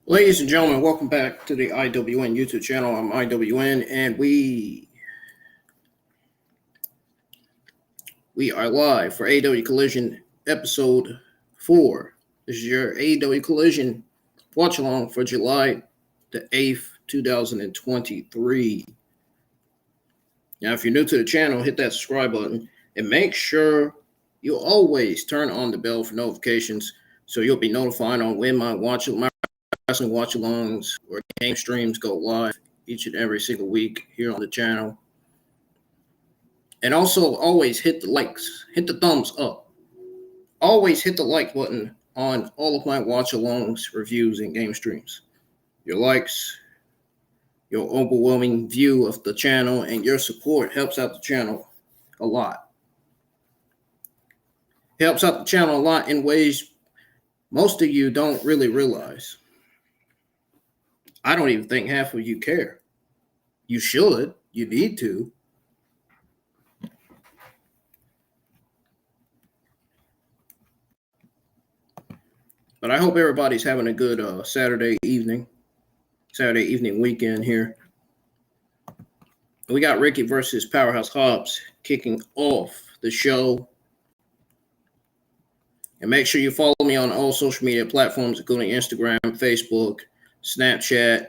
Ladies and gentlemen, welcome back to the IWN YouTube channel. I'm IWN, and we are live for AEW Collision episode 4. This is your AEW Collision watch along for July the 8th, 2023. Now, if you're new to the channel, hit that subscribe button and make sure you always turn on the bell for notifications so you'll be notified on when my wrestling watch-alongs or game streams go live each and every single week here on the channel. And also always hit the likes, hit the thumbs up. Always hit the like button on all of my watch-alongs, reviews, and game streams. Your likes, your overwhelming view of the channel, and your support helps out the channel a lot. Helps out the channel a lot in ways most of you don't really realize. I don't even think half of you care. You should. You need to. But I hope everybody's having a good Saturday evening weekend here. We got Ricky versus Powerhouse Hobbs kicking off the show. And make sure you follow me on all social media platforms, including Instagram, Facebook, Snapchat.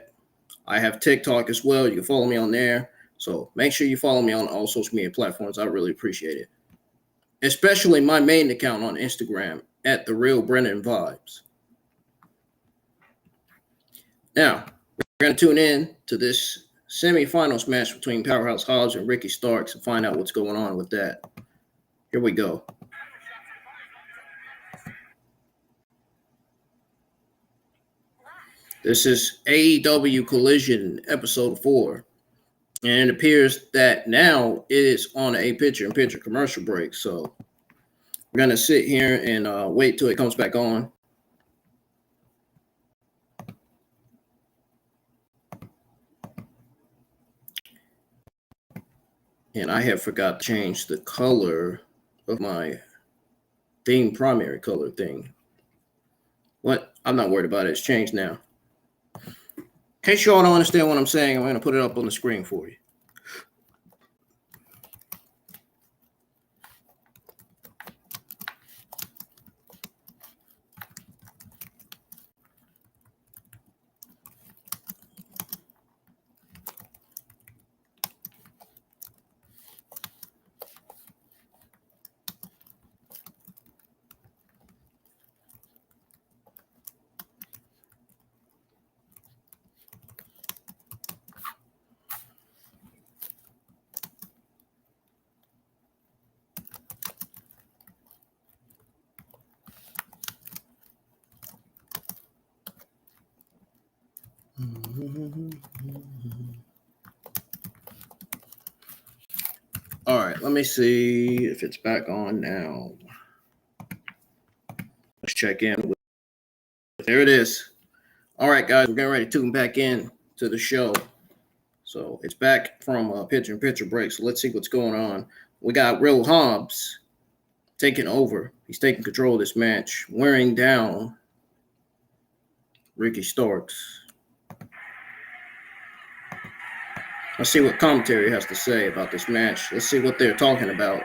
I have TikTok as well. You can follow me on there. So make sure you follow me on all social media platforms. I really appreciate it. Especially my main account on Instagram at The Real Brennan Vibes. Now, we're going to tune in to this semifinals match between Powerhouse Hobbs and Ricky Starks and find out what's going on with that. Here we go. This is AEW Collision episode 4. And it appears that now it is on a picture-in-picture commercial break. So we're going to sit here and wait till it comes back on. And I have forgot to change the color of my theme primary color thing. What? I'm not worried about it. It's changed now. In case you all don't understand what I'm saying, I'm going to put it up on the screen for you. All right, let me see if it's back on now. Let's check in. There it is. All right, guys, we're getting ready to tune back in to the show. So it's back from picture-in-picture break. So let's see what's going on. We got Real Hobbs taking over. He's taking control of this match, wearing down Ricky Starks. Let's see what commentary has to say about this match. Let's see what they're talking about.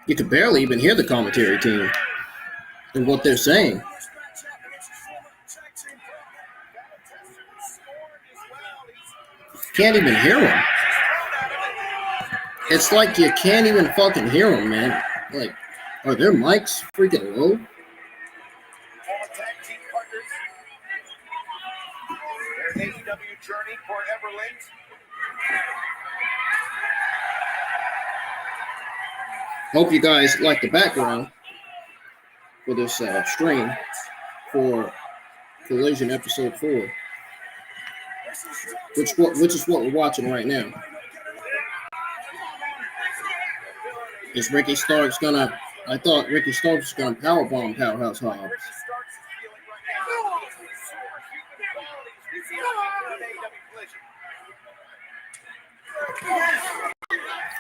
You could barely even hear the commentary team and what they're saying. Can't even hear them. It's like you can't even fucking hear them, man. Like, are their mics freaking low? Their AEW journey forever linked. Hope you guys like the background for this stream for Collision Episode 4, which is what we're watching right now. Is Ricky Starks gonna? I thought Ricky Starks was gonna powerbomb Powerhouse Hobbs.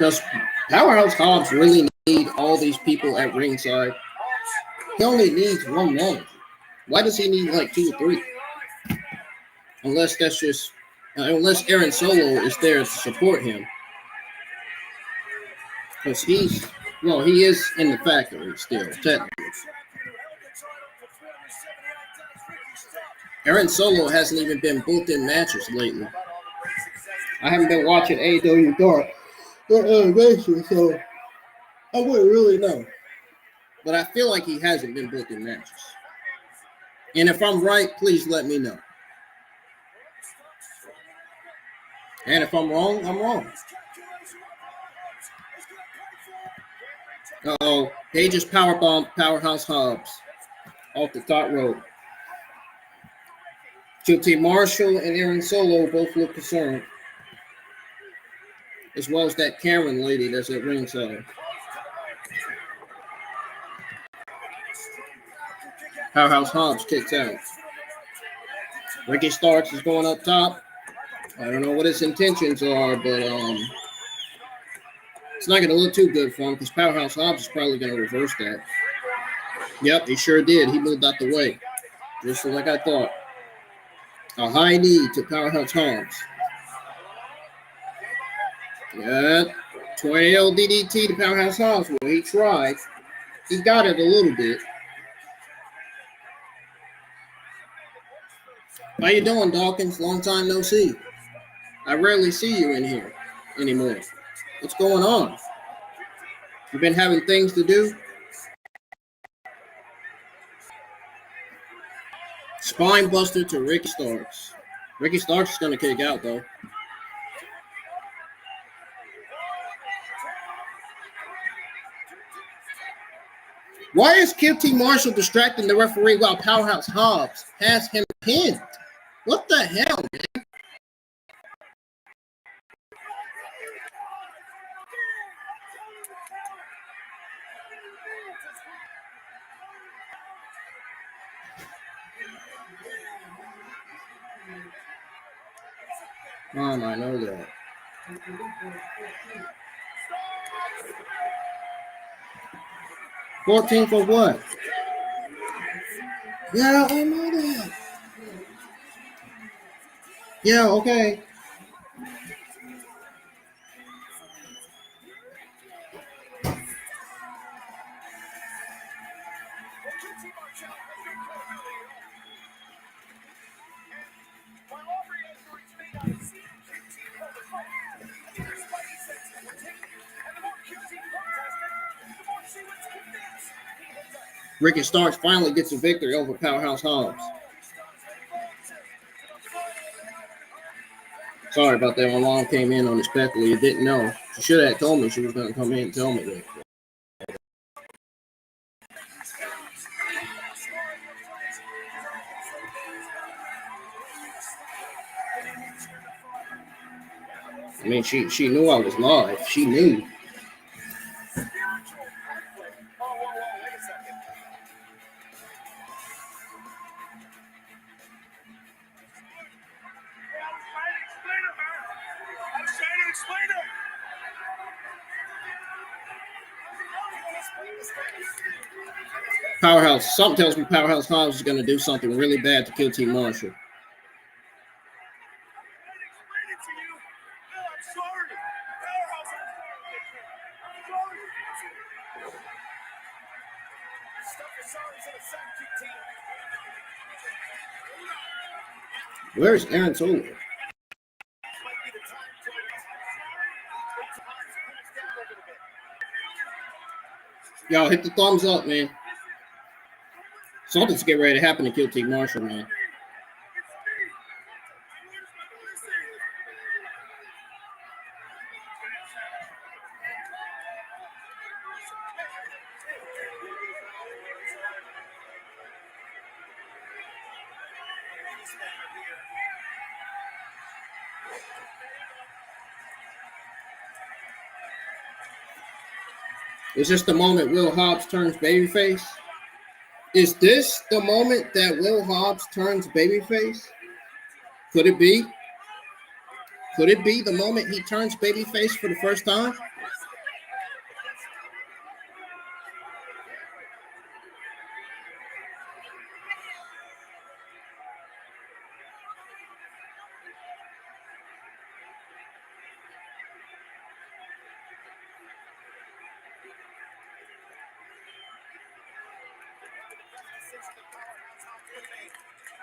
Does Powerhouse Hobbs really need all these people at ringside? He only needs one man. Why does he need like 2 or 3? Unless that's just, unless Aaron Solo is there to support him. Because he is in the factory still, technically. Aaron Solo hasn't even been booked in matches lately. I haven't been watching AEW Dark or Elevation, so I wouldn't really know. But I feel like he hasn't been booked in matches. And if I'm right, please let me know. And if I'm wrong, I'm wrong. Uh-oh. They just powerbombed Powerhouse Hobbs off the top rope. QT Marshall and Aaron Solo both look concerned. As well as that Karen lady that's at ringside. Powerhouse Hobbs kicks out. Ricky Starks is going up top. I don't know what his intentions are, but it's not going to look too good for him because Powerhouse Hobbs is probably going to reverse that. Yep, he sure did. He moved out the way. Just like I thought. A high knee to Powerhouse Hobbs. Yeah, tornado DDT to Powerhouse Hobbs. Well, he tried. He got it a little bit. How you doing, Dawkins? Long time no see. I rarely see you in here anymore. What's going on? You been having things to do? Spine buster to Ricky Starks. Ricky Starks is going to kick out, though. Why is QT Marshall distracting the referee while Powerhouse Hobbs has him pinned? What the hell, man? Mom, I know that. $14 for what? Yeah, I know that. Yeah, okay. Ricky Starks finally gets a victory over Powerhouse Hobbs. Sorry about that. My mom came in unexpectedly and didn't know. She should have told me she was going to come in and tell me that. I mean, she knew I was live. She knew. Powerhouse. Something tells me Powerhouse Hobbs is going to do something really bad to kill Team Marshall. Where's Aaron Toler? Y'all hit the thumbs up, man. Something's getting ready to happen to kill Team Marshall, man. Is this the moment Will Hobbs turns babyface? Is this the moment that Will Hobbs turns babyface? Could it be? Could it be the moment he turns babyface for the first time?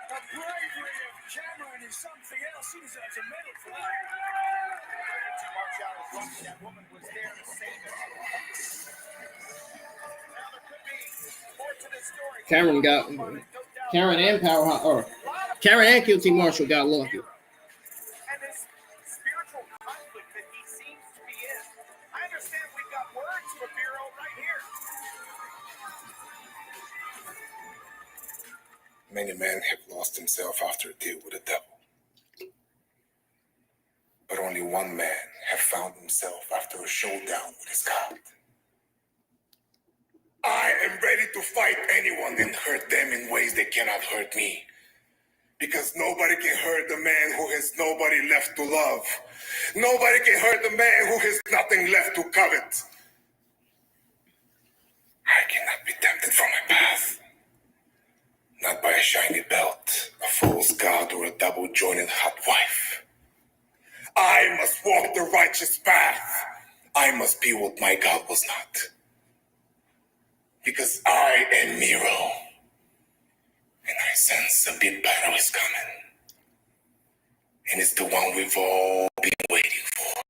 The bravery of Cameron is something else. He deserves a medal for that. That woman was there to save him. Now there could be more to this story. Cameron and Powerhouse, or Cameron and QT Marshall got lucky. And this spiritual conflict that he seems to be in. I understand we've got words for Bureau right here. Many men have lost himself after a deal with the devil. But only one man have found himself after a showdown with his God. I am ready to fight anyone and hurt them in ways they cannot hurt me. Because nobody can hurt the man who has nobody left to love. Nobody can hurt the man who has nothing left to covet. I cannot be tempted from my path. Not by a shiny belt, a false god, or a double-jointed hot wife. I must walk the righteous path. I must be what my God was not. Because I am Miro. And I sense a big battle is coming. And it's the one we've all been waiting for.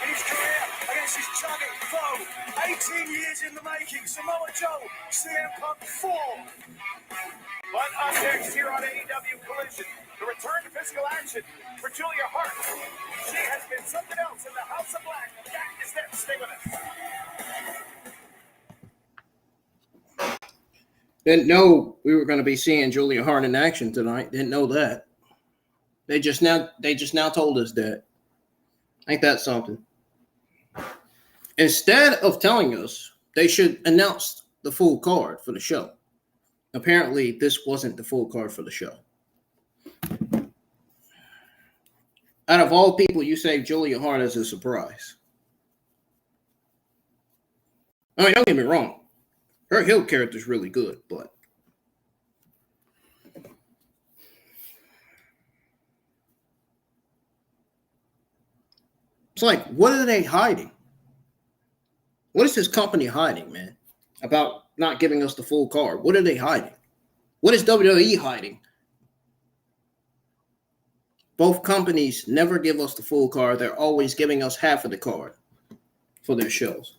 In his career against his chugging foe. 18 years in the making. Samoa Joe, CM Punk 4. But up next here on AEW Collision, the return to physical action for Julia Hart. She has been something else in the House of Black. That is there to stay with us. Didn't know we were going to be seeing Julia Hart in action tonight. Didn't know that. They just now told us that. Ain't that something? Instead of telling us, they should announce the full card for the show. Apparently, this wasn't the full card for the show. Out of all people, you saved Julia Hart as a surprise. I mean, don't get me wrong. Her heel character is really good, but it's like, what are they hiding? What is this company hiding, man, about not giving us the full card? What are they hiding? What is WWE hiding? Both companies never give us the full card. They're always giving us half of the card for their shows.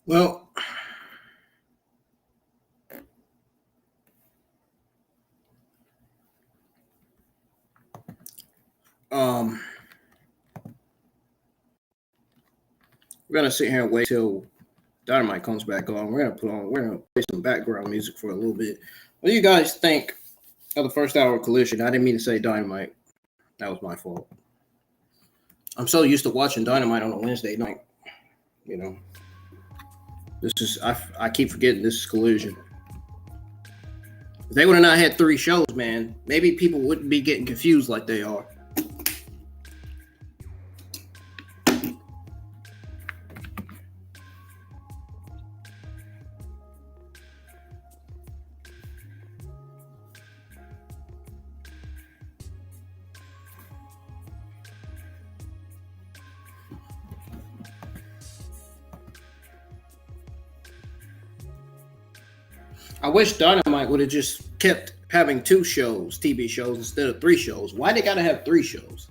Well, we're gonna sit here and wait till Dynamite comes back on. We're gonna play some background music for a little bit. What do you guys think of the first hour of Collision? I didn't mean to say Dynamite. That was my fault. I'm so used to watching Dynamite on a Wednesday night. You know, this is I keep forgetting this is Collision. If they would have not had 3 shows, man, maybe people wouldn't be getting confused like they are. I wish Dynamite would have just kept having 2 shows, TV shows, instead of 3 shows. Why they gotta have 3 shows?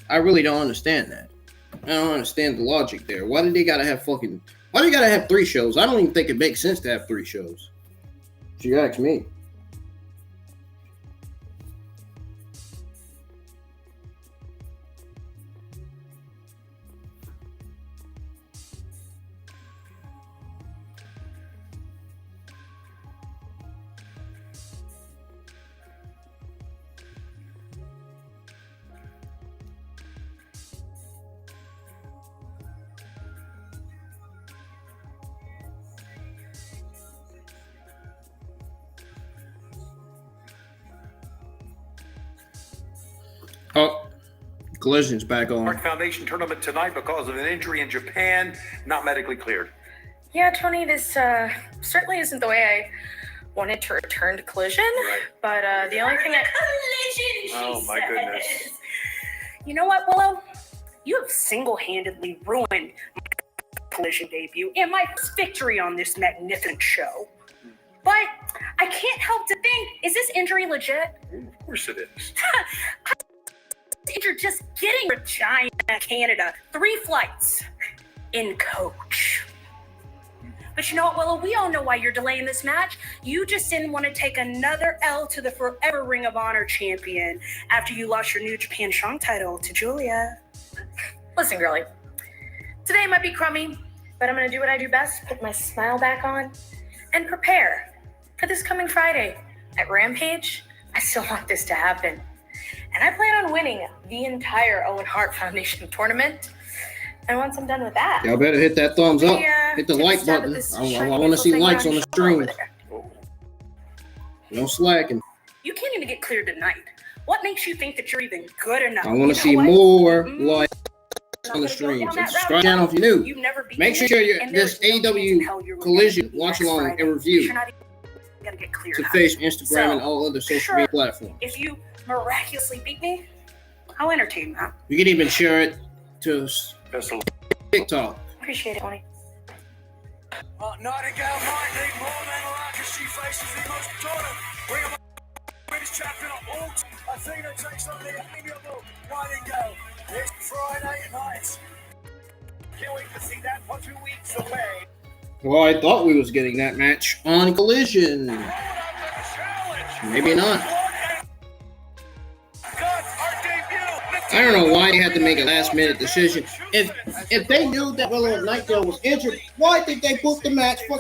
I really don't understand that. I don't understand the logic there. Why do they gotta have 3 shows? I don't even think it makes sense to have 3 shows. If you ask me. Oh, Collision's back on. Hart Foundation tournament tonight because of an injury in Japan, not medically cleared. Yeah, Tony, this certainly isn't the way I wanted to return to Collision. Right. But the only thing Oh my goodness. You know what, Willow? You have single-handedly ruined my Collision debut and my first victory on this magnificent show. But I can't help to think, is this injury legit? Of course it is. Injured just getting Regina, Canada, 3 flights in coach. But you know what, Willow? We all know why you're delaying this match. You just didn't want to take another L to the forever Ring of Honor champion after you lost your New Japan Strong title to Julia. Listen, girlie. Today might be crummy, but I'm going to do what I do best, put my smile back on, and prepare for this coming Friday at Rampage. I still want this to happen. And I plan on winning the entire Owen Hart Foundation tournament. And once I'm done with that, Y'all better hit that thumbs up. Hit the like button. I want to see likes on the stream. No slacking. You can't even get cleared tonight. What makes you think that you're even good enough? I want to see more likes on the stream. So subscribe channel if you're new. Make sure you're this AEW Collision watch along and review to face Instagram and all other social media platforms. If you miraculously beat me, I'll entertain that. You can even share it to TikTok. Appreciate it, Tony. Nightingale might need more than luck as she faces the most dominant Ring of Honor champion of all time. Athena takes on the amiable Nightingale. It's Friday night. Can't wait to see that for 2 weeks away. Well, I thought we was getting that match on Collision. Maybe not. I don't know why they had to make a last-minute decision. If they knew that Willow Nightingale was injured, why did they book the match for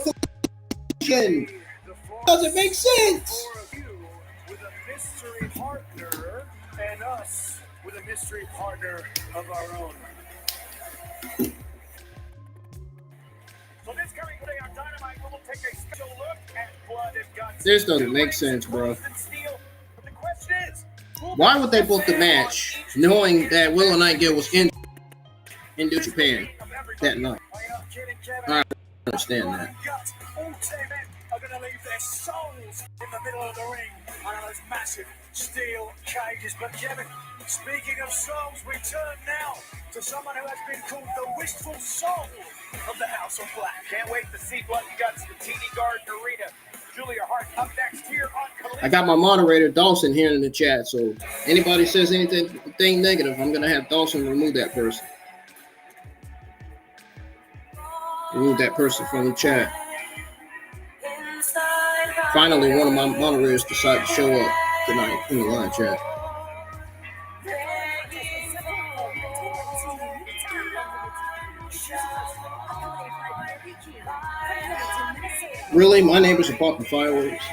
Collision? Doesn't make sense. With a mystery partner and us with a mystery partner of our own. So this coming today on Dynamite, we'll take a special look at Blood and Guts. This doesn't make sense, bro. Why would they book the match knowing that Willow Nightingale was injured in New Japan that night? I don't understand that. All 10 men are going to leave their souls in the middle of the ring on those massive steel cages. But Kevin, speaking of souls, we turn now to someone who has been called the wistful soul of the House of Black. Can't wait to see Blood and Guts, the TD Garden Arena. Julia Hart up next here on Collision. I got my moderator Dawson here in the chat, so anybody says anything negative, I'm gonna have Dawson remove that person. Remove that person from the chat. Finally, one of my moderators decided to show up tonight in the live chat. Really? My neighbors are popping fireworks.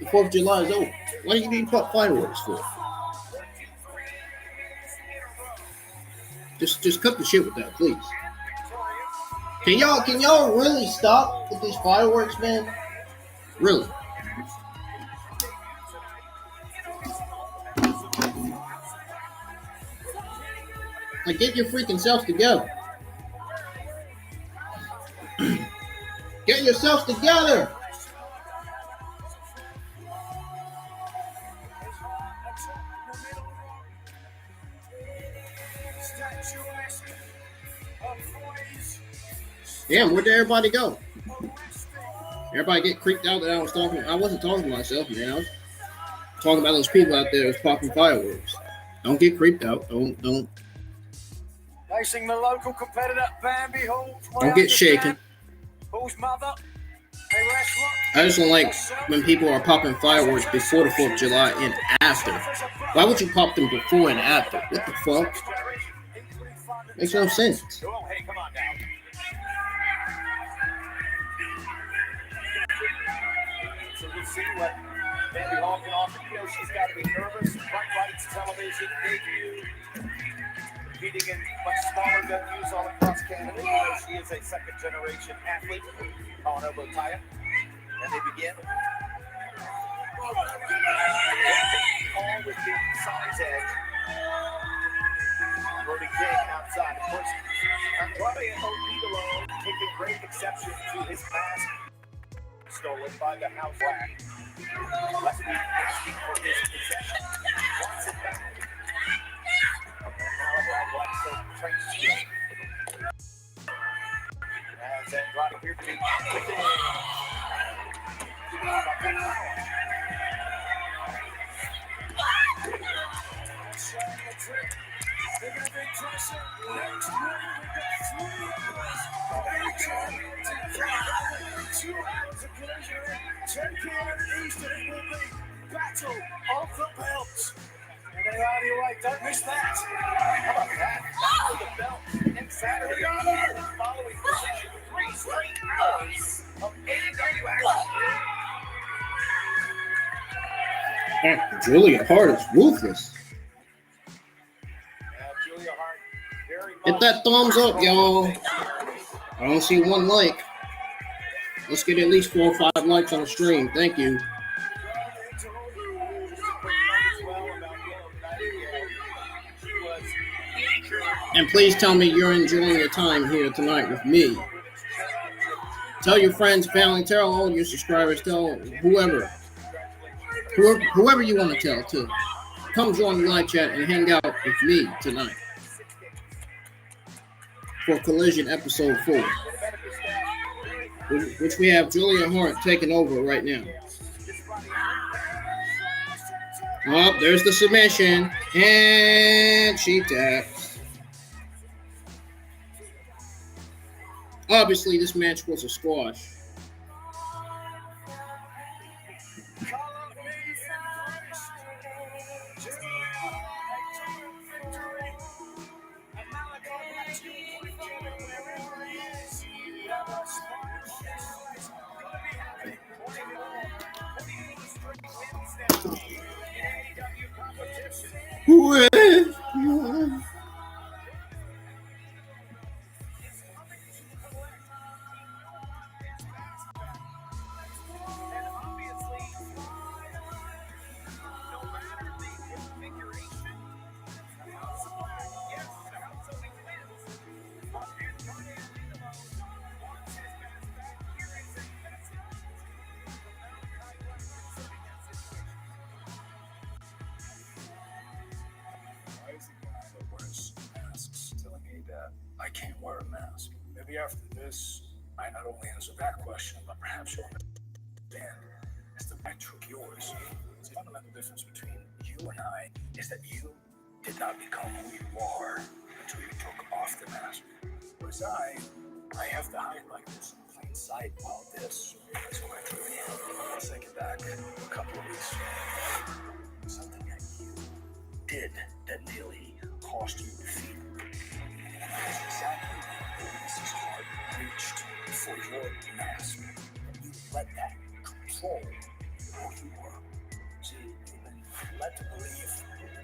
The 4th of July is over. Why do you need to pop fireworks for? Just cut the shit with that, please. Can y'all really stop with these fireworks, man? Really? Like, get your freaking selves together. Get yourselves together. Damn, where'd everybody go? Everybody get creeped out that I wasn't talking to myself, man. I was talking about those people out there that's popping fireworks. Don't get creeped out. Don't. Facing the local competitor, Bambi Hall. Don't get shaken. Hall's mother, a wrestler. I just don't like when people are popping fireworks before the 4th of July and after. Why would you pop them before and after? What the fuck? Makes no sense. Oh, hey, come on now. So we'll see what Bambi Hall can offer. You know, she's got to be nervous. Bright Lights television debut. Competing in much smaller venues all across Canada. You know, she is a second-generation athlete. On over Taya. And they begin. All with the size edge. Brody King outside. Of course, Andrade Willow taking great exception to his mask stolen by the house rack. Must be asking for his possession. Wants it back. As Andrade here to be Battle of the belts. And they are your right, don't miss that. How about that? The belt and Saturday following position 3 straight hours of AEW action. Julia Hart is ruthless. Julia Hart, very Hit that thumbs up, y'all. I don't see one like. Let's get at least 4 or 5 likes on the stream. Thank you. And please tell me you're enjoying your time here tonight with me. Tell your friends, family, tell all your subscribers, tell whoever you want to tell to. Come join the live chat and hang out with me tonight for Collision episode 4, which we have Julia Hart taking over right now. Oh, there's the submission, and she taps. Obviously, this match was a squash. With you. I can't wear a mask. Maybe after this, I not only answer that question, but perhaps you'll understand as the I took yours. The fundamental difference between you and I is that you did not become who you are until you took off the mask. Whereas I I have to hide like this in plain sight while this is what I truly am. Let's take it back a couple of weeks ago. Something that you did that nearly cost you defeat. And that's exactly when Mrs. Hart reached for your mask. And you let that control who you were. See, you've been led to believe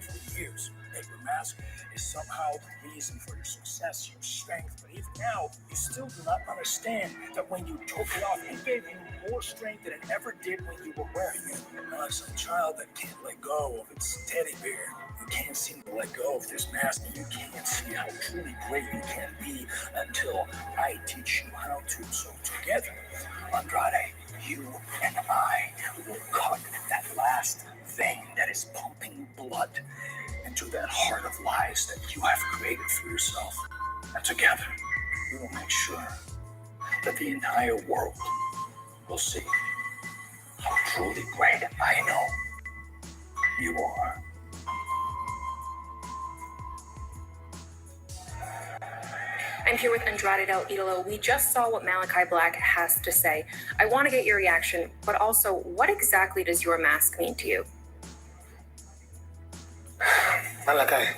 for years that your mask is somehow the reason for your success, your strength. But even now, you still do not understand that when you took it off, it gave you more strength than it ever did when you were wearing it. Now, as a child that can't let go of its teddy bear, you can't seem to let go of this mask, and you can't see how truly great you can be until I teach you how to. So together, Andrade, you and I will cut that last vein that is pumping blood into that heart of lies that you have created for yourself. And together, we will make sure that the entire world will see how truly great I know you are. I'm here with Andrade El Idolo. We just saw what Malachi Black has to say. I want to get your reaction, but also, what exactly does your mask mean to you? Malachi,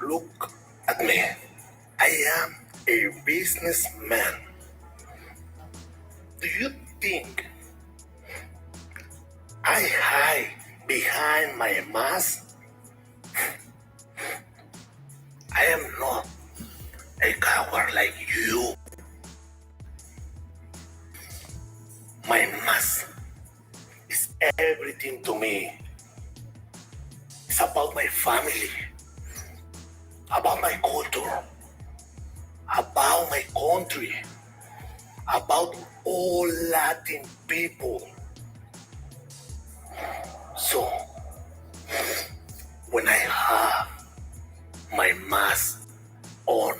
look at me. I am a businessman. Do you think I hide behind my mask? I am not a coward like you. My mask is everything to me. It's about my family, about my culture, about my country, about all Latin people. So, when I have my mask on,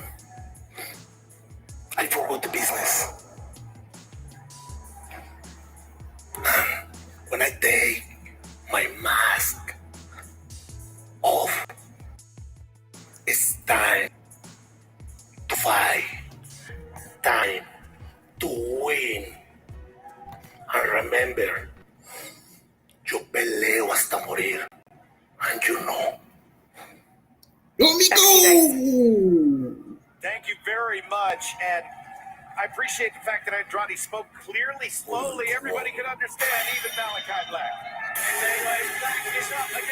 I forgot the business. And when I take my mask off, it's time to fight, time to win. And remember, yo peleo hasta morir. And you know. Let me go! Thank you very much, and I appreciate the fact that Andrade spoke clearly, slowly. Everybody could understand, even Malachi Black.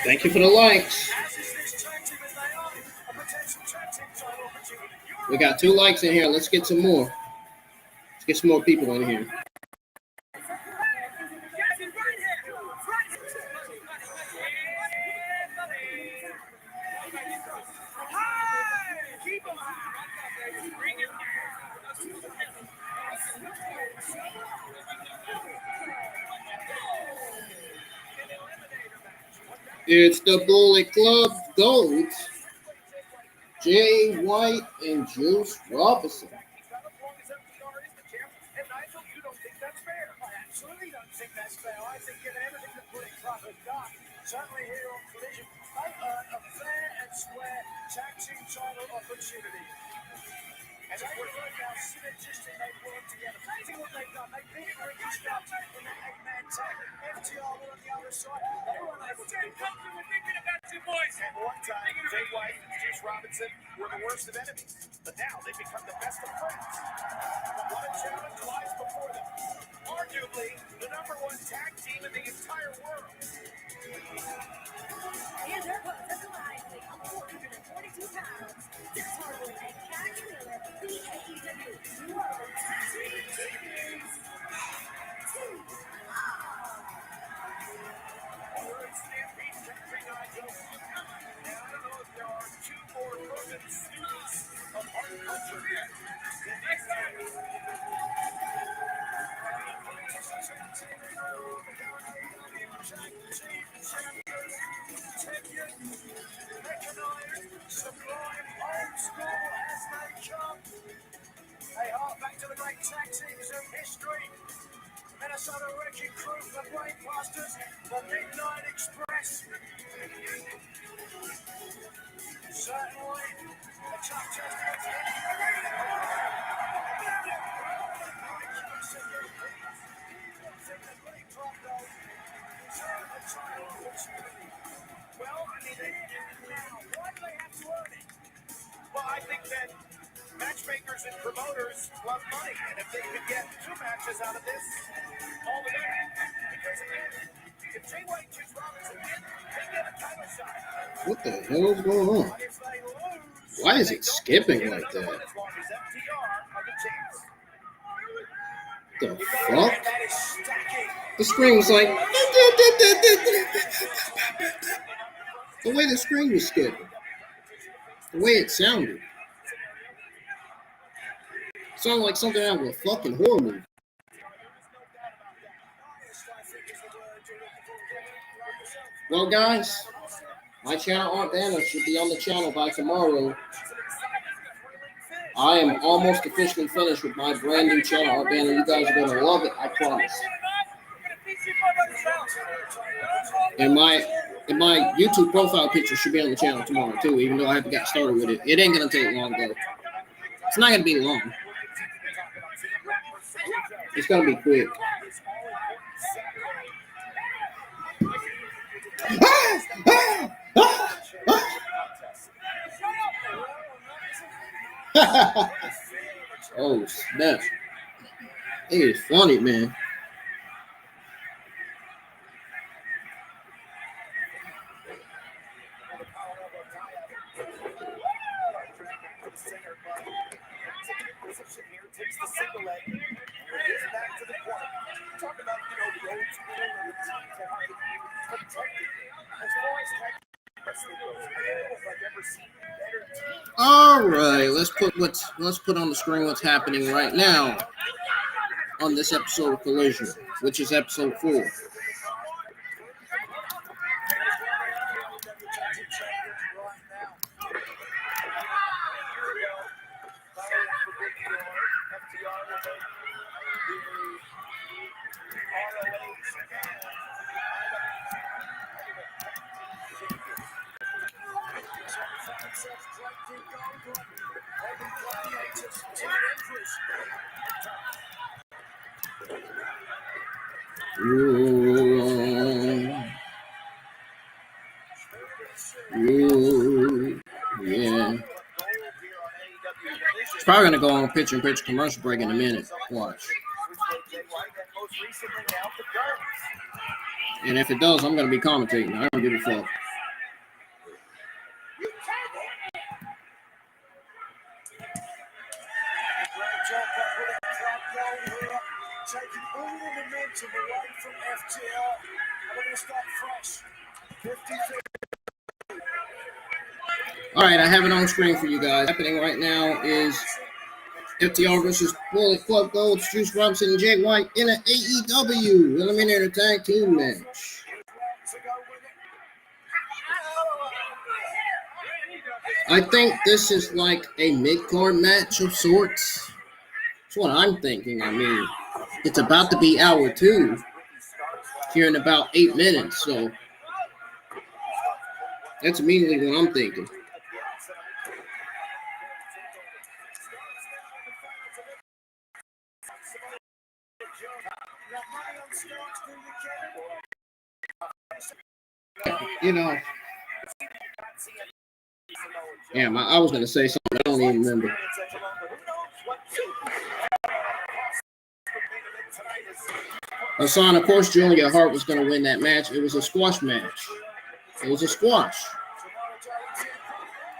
Thank you for the likes. We got 2 likes in here. Let's get some more. Let's get some more people in here. It's the Bullet Club Gold, Jay White and Juice Robinson. Absolutely don't think that's fair. I think given everything that Bullet Club has done, certainly here on Collision, they earn a fair and square tag team title opportunity. And it's worked out now, synergistic, they work together. See what they've done. They beat Ricky Stubbs in that 8-man tag. FTR were on the other side. They were unable to do that. And one time, Jay White and Juice Robinson were the worst of enemies. But now they've become the best of friends. But what a challenge lies before them. Arguably, the #1 tag team in the entire world. And their opponents weighing 442 pounds. This hardwood and Cat Wheeler, the AEW World Tag Team Champions. Stampede Country Nigel. Now, I don't know if there are 2 more broken students of our culture yet. Sublime, old school as they come. They are back to the great tag teams of history. Minnesota Wrecking Crew, the Brainbusters, the Midnight Express. Certainly, the Chuck Chestnuts in the arena. of money, and if they could get 2 matches out of this, all the better. Because if Jay White chooses Robinson win, they get a title shot. What the hell is going on? But if they lose, Why is they it don't skipping get like another that? one as long as FTR are the champs. The You gotta fuck? admit, that is stacking. The screen was like. The way the screen was skipping. The way it sounded. Sounded like something out of a fucking horror movie. Well, guys, my channel Aunt Banner should be on the channel by tomorrow. I am almost officially finished with my brand new channel Aunt Banner. You guys are gonna love it, I promise. And my YouTube profile picture should be on the channel tomorrow too, even though I haven't got started with it. It ain't gonna take long though. It's not gonna be long. It's gonna be quick. Oh snap! It is funny, man. Takes the single leg and gets back to the corner. Talk about, the old school and the teams that have been protected. As far as tag wrestling goes, I don't know if I've ever seen better teams. All right, let's put on the screen what's happening right now on this episode of Collision, which is episode 4. Ooh, yeah. It's probably gonna go on picture-in-picture commercial break in a minute. Watch. And if it does, I'm gonna be commentating. I don't give a fuck. Taking all the momentum away from FTR. And we're going to start fresh. 50-50. All right, I have it on screen for you guys. Happening right now is FTR versus Bullet Club Gold, Juice Robinson and Jay White in an AEW Eliminator Tag Team match. I think this is like a mid-card match of sorts. That's what I'm thinking. I mean, it's about to be hour 2 here in about 8 minutes, so that's immediately what I'm thinking. Yeah, I was going to say something. I don't even remember. Hassan, of course, Julia Hart was going to win that match. It was a squash match. It was a squash.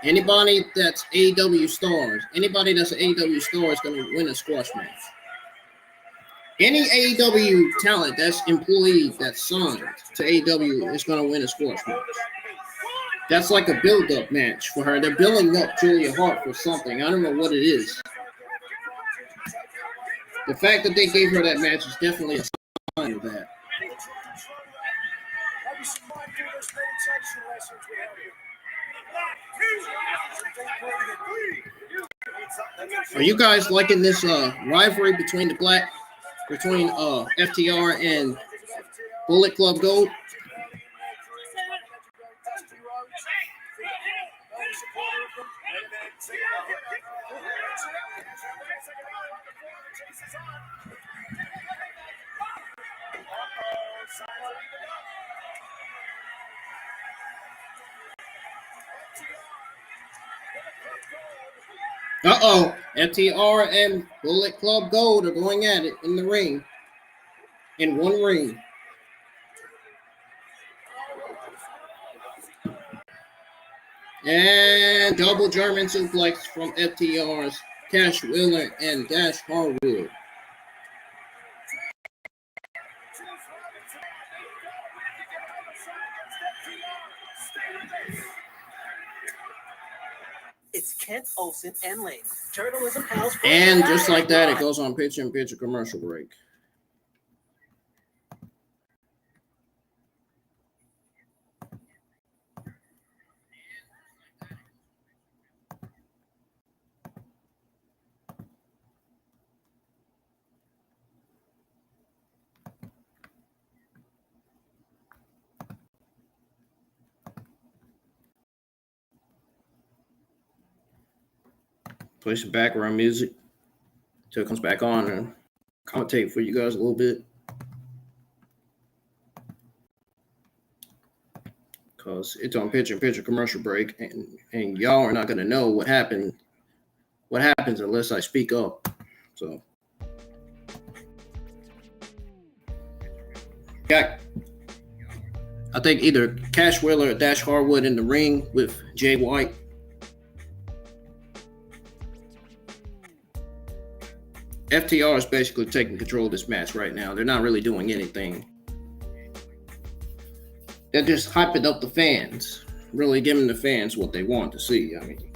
Anybody that's AEW stars, anybody that's an AEW star is going to win a squash match. Any AEW talent that's employed, that's signed to AEW is going to win a squash match. That's like a build-up match for her. They're building up Julia Hart for something. I don't know what it is. The fact that they gave her that match is definitely a sign of that. Are you guys liking this rivalry between FTR and Bullet Club Gold? Uh-oh. FTR and Bullet Club Gold are going at it in the ring. In one ring. And double German suplex from FTR's Cash Wheeler and Dash Harwood. It's Kent Olsen and Lane. Journalism House. And just like that, it goes on picture-in-picture commercial break. Play some background music till it comes back on and commentate for you guys a little bit. Because it's on picture-in-picture commercial break, and y'all are not going to know what happens unless I speak up. So, got, I think, either Cash Wheeler or Dash Harwood in the ring with Jay White. FTR is basically taking control of this match right now. They're not really doing anything. They're just hyping up the fans, really giving the fans what they want to see. I mean,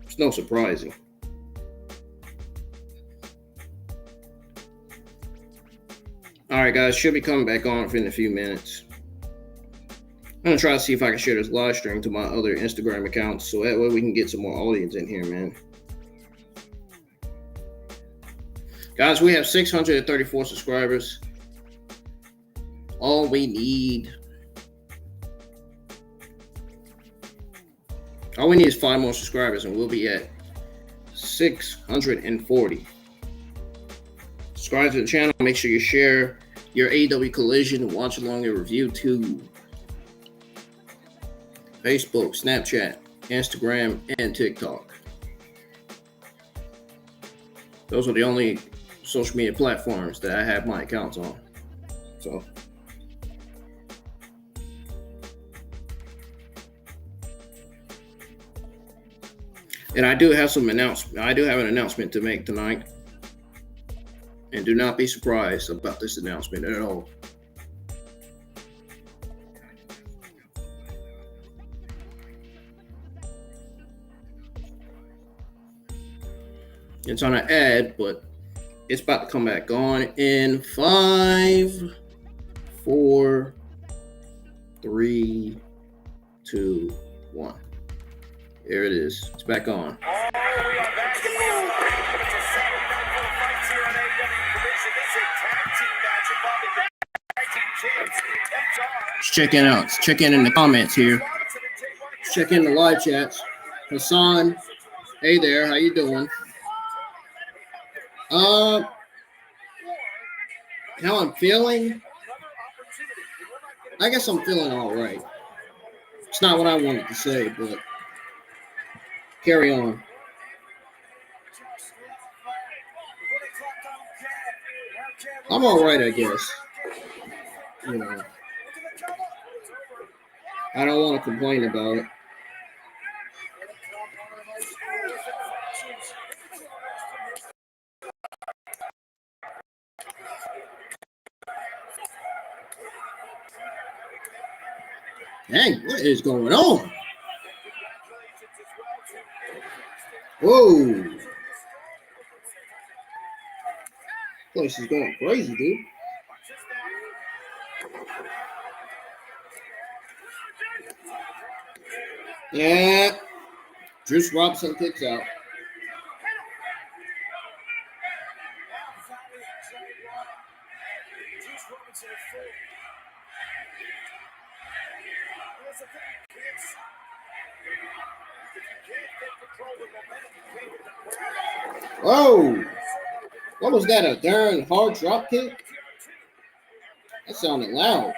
it's no surprising. All right, guys, should be coming back on in a few minutes. I'm going to try to see if I can share this live stream to my other Instagram accounts so that way we can get some more audience in here, man. Guys, we have 634 subscribers. All we need is 5 more subscribers and we'll be at 640. Subscribe to the channel. Make sure you share your AEW Collision watch along and review to Facebook, Snapchat, Instagram, and TikTok. Those are the only social media platforms that I have my accounts on. So, and I do have an announcement to make tonight. And do not be surprised about this announcement at all. It's on an ad, but it's about to come back on in 5, 4, 3, 2, 1. There it is. It's back on. Oh, we are back. It's a Saturday night full of fights here on AEW Collision. This is a tag team match involving the tag team champs. Let's check in the comments here. Let's check in the live chats. Hassan, hey there, how you doing? How I'm feeling? I guess I'm feeling all right. It's not what I wanted to say, but carry on. I'm all right, I guess. You know, I don't want to complain about it. Dang, what is going on? Whoa. Place is going crazy, dude. Yeah. Juice Robinson kicks out. Whoa! What was that, a darn hard drop kick? That sounded loud.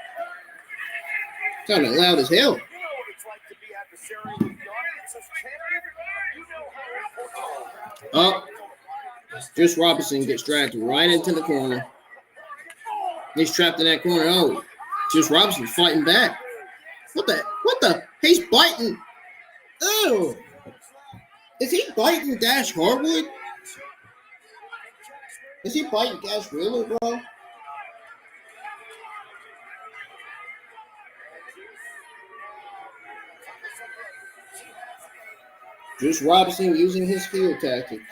Sounded loud as hell. You know what it's like to be adversarial with the audience as champion. Up. Juice Robinson gets dragged right into the corner. He's trapped in that corner. Oh, Juice Robinson's fighting back. What the? He's biting. Oh. Is he biting Dash Harwood? Is he biting Dash Wheeler, bro? Juice Robinson using his heel tactics.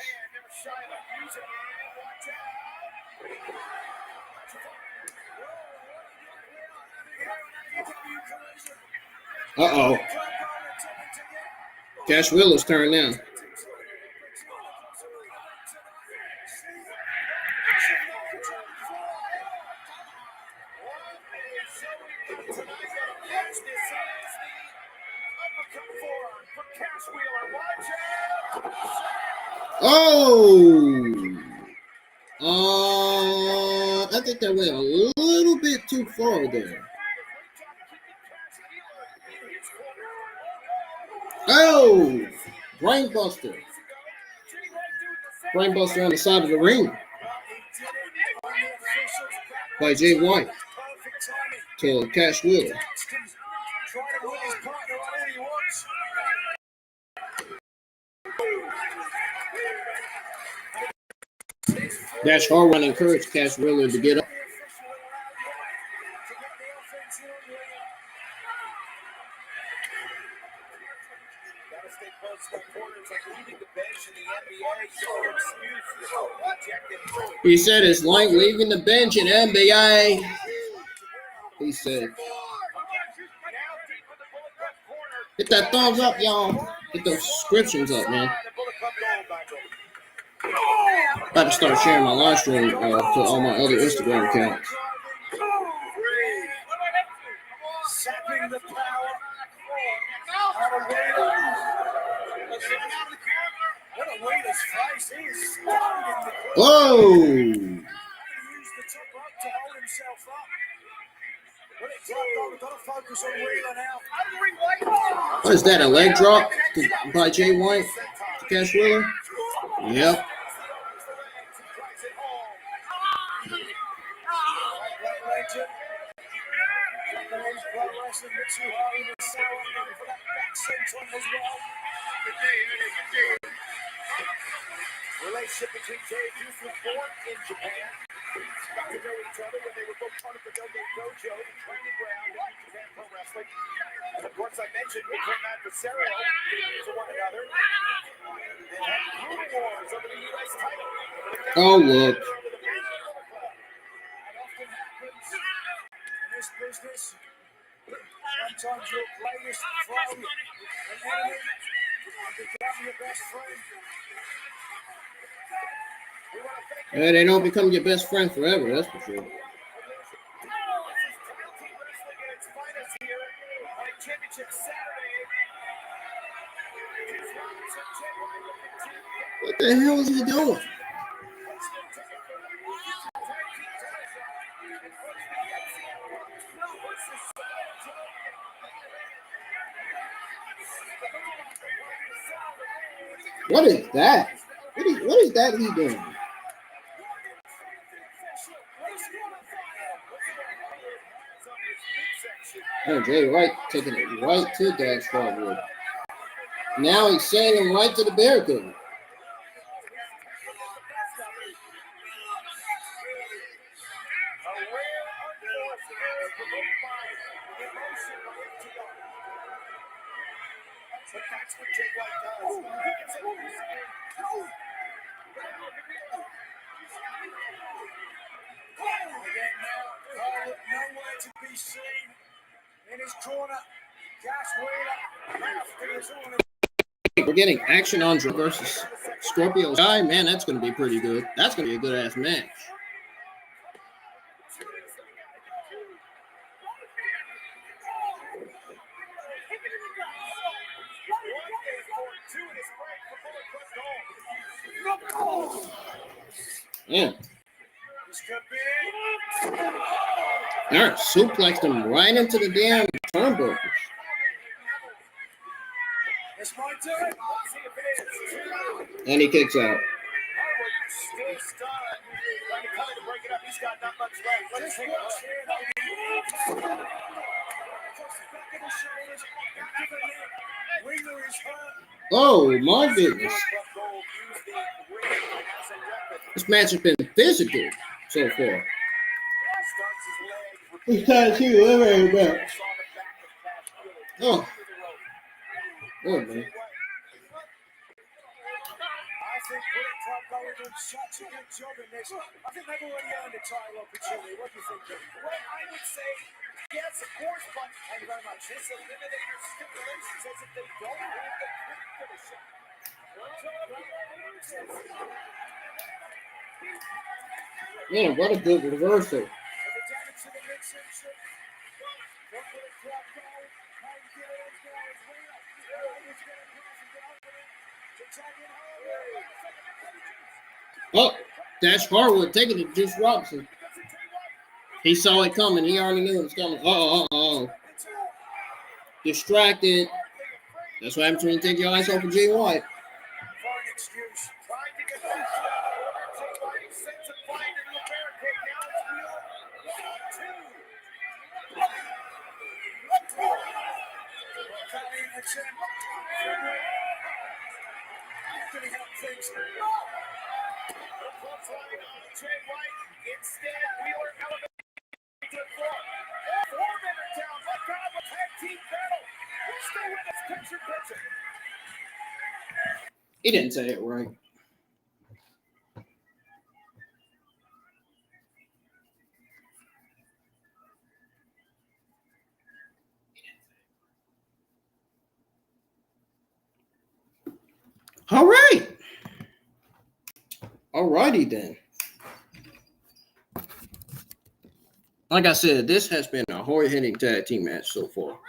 Uh-oh. Cash Wheeler's turn now. Oh! I think that went a little bit too far there. Oh! Brainbuster. Brainbuster on the side of the ring by Jay White to Cash Wheeler. Dash Harwood encouraged Cash Wheeler to get up. He said it's like leaving the bench in NBA. He said, hit that thumbs up, y'all. Get those subscriptions up, man. About to start sharing my live stream to all my other Instagram accounts. Whoa! What is that, a leg drop by Jay White to Cash Wheeler? Yep. Relationship between Jay and Juice was born in Japan. Got to know each other when they were both part of the Dojo, the training ground in Japan Pro Wrestling. And of course, I mentioned we came adversarial to one another. They had brutal wars over the U.S. title. Oh, look. That often happens in this business. Sometimes your greatest foe, an enemy, will become your best friend. Yeah, they don't become your best friend forever, that's for sure. What the hell is he doing? What is that? What is that he doing? Oh, Jay White taking it right to Dash Harwood. Now he's sending him right to the barricade. Nowhere to be seen in his corner. Cash Wheeler. We're getting Action Andre versus Scorpio Sky. Man, that's going to be pretty good. That's going to be a good ass match. Yeah. All right, suplexed him right into the damn turnbuckles. This might do it. Let's see if it is. And he kicks out. Howard still stunned. Like he's coming to break it up. He's got not much left. Let's take a look. Back of the shoulders. Back of the neck. Wheeler is hurt. Oh, my goodness. This match has been physical so far. This tag team eliminator match. Oh. Oh, man. I think Bullet Club are doing such a good job in this. I think they've already earned a title opportunity. What do you think, Jim? Well, I would say, yes, of course, but thank you very much. This eliminator stipulation says if they don't win, they couldn't get a shot. Man, what a good reversal. Oh, Dash Harwood taking it to Juice Robinson. He saw it coming. He already knew it was coming. Uh-oh. Distracted. That's what happens when you take your eyes off of Jay White. Instead, Wheeler elevated to the floor. All 4 men are down. Let go of a tag team battle. Stay with us, picture. He didn't say it right. All right. All righty then. Like I said, this has been a hard-hitting tag team match so far.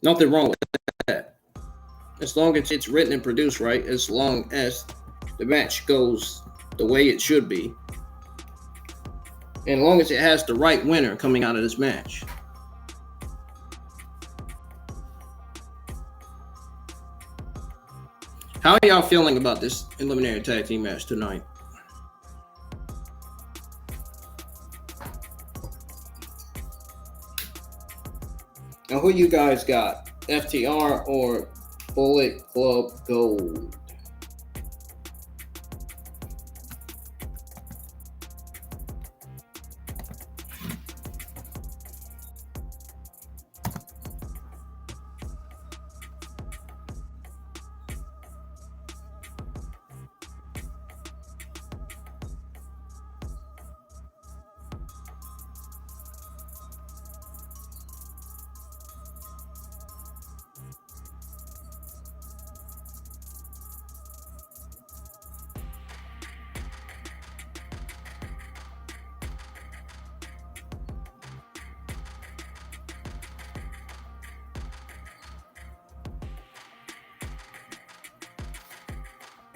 Nothing wrong with that. As long as it's written and produced right, as long as the match goes the way it should be, and as long as it has the right winner coming out of this match. How are y'all feeling about this Eliminator tag team match tonight? Now, who you guys got? FTR or Bullet Club Gold?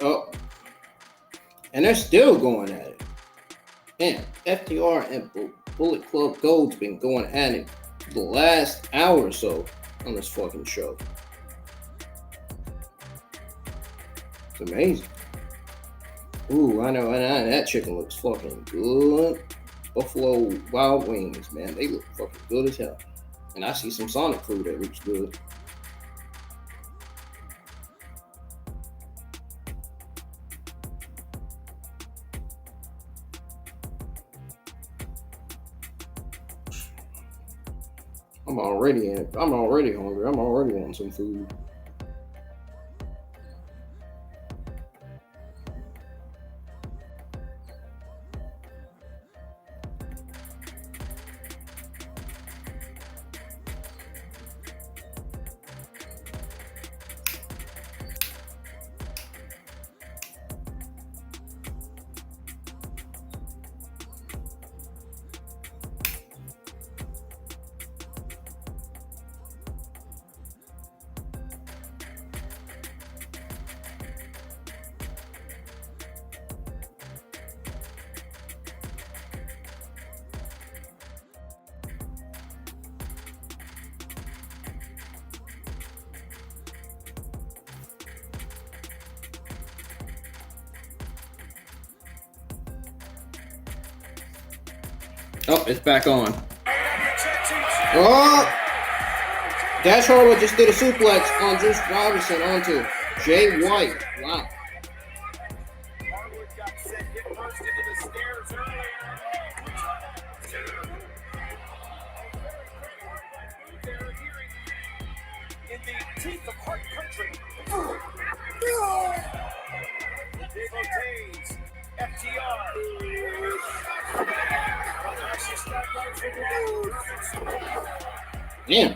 Oh, and they're still going at it. Man, FTR and Bullet Club Gold's been going at it the last hour or so on this fucking show. It's amazing. Ooh, I know, and that chicken looks fucking good. Buffalo Wild Wings, man, they look fucking good as hell. And I see some Sonic food that looks good. I'm already hungry. I'm already wanting some food. Oh, it's back on. Oh! Dash Harwood just did a suplex on Juice Robinson onto Jay White. Wow. Harwood got set, hit first into the stairs earlier. They're hearing in the teeth of Hart Country. Dave O'Tays, FTR. Damn.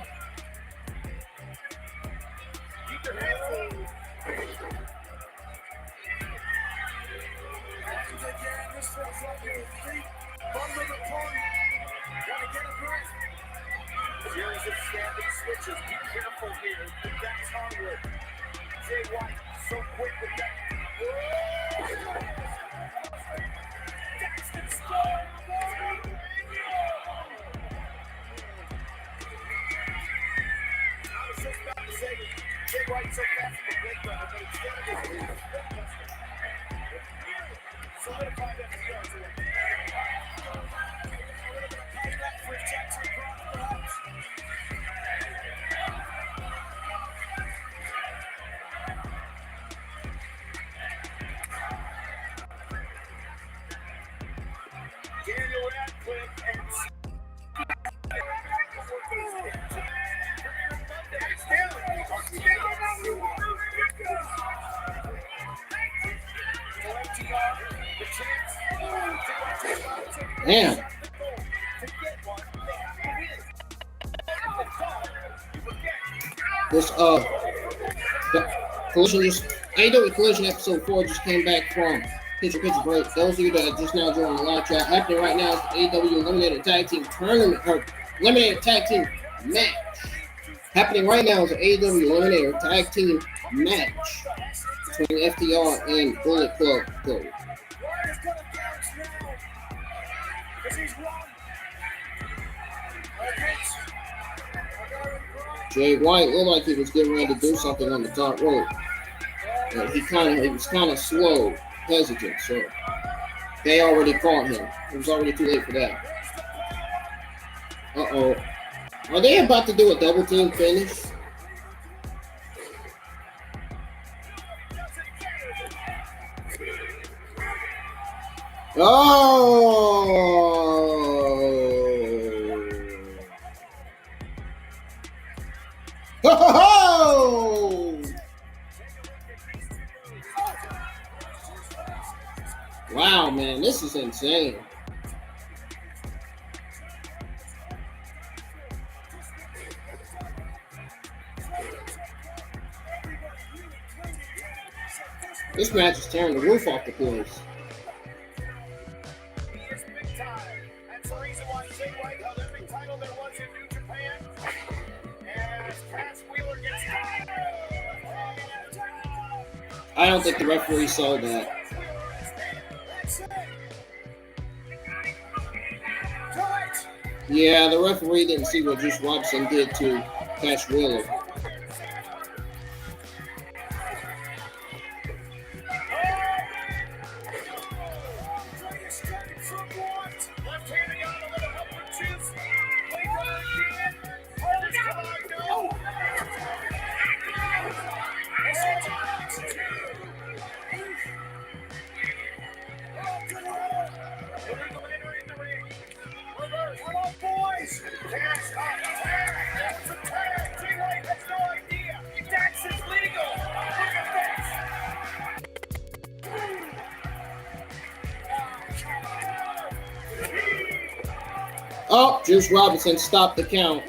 Keep your hands up. This feels like your feet bundled apart. Gotta get a breath. Series of standing switches. Be careful here. That's Harwood. Jay White so quick with that. That's the score. I was just about to say Jay White so fast with the break runner, but instead of his solidified FTR to it. That for Jackson Cross, perhaps. Daniel Radcliffe and Damn. This the Collision just AEW Collision episode 4 just came back from picture break. Those of you that are just now joining the live chat, happening right now is the AEW Eliminator Tag Team Tournament or Eliminator Tag Team Match. Happening right now is the AEW Eliminator Tag Team Match between FTR and Bullet Club. Jay White looked like he was getting ready to do something on the top rope. He was kind of slow, hesitant, so they already caught him. It was already too late for that. Uh-oh. Are they about to do a double team finish? Oh! Wow, man, this is insane. This match is tearing the roof off the place. He is big time. That's the reason why Jay White held every title there was in New Japan. As Cass Wheeler gets tired. I don't think the referee saw that. Yeah, the referee didn't see what Juice Robinson did to Cass Wheeler. Oh, Juice Robinson stopped the count.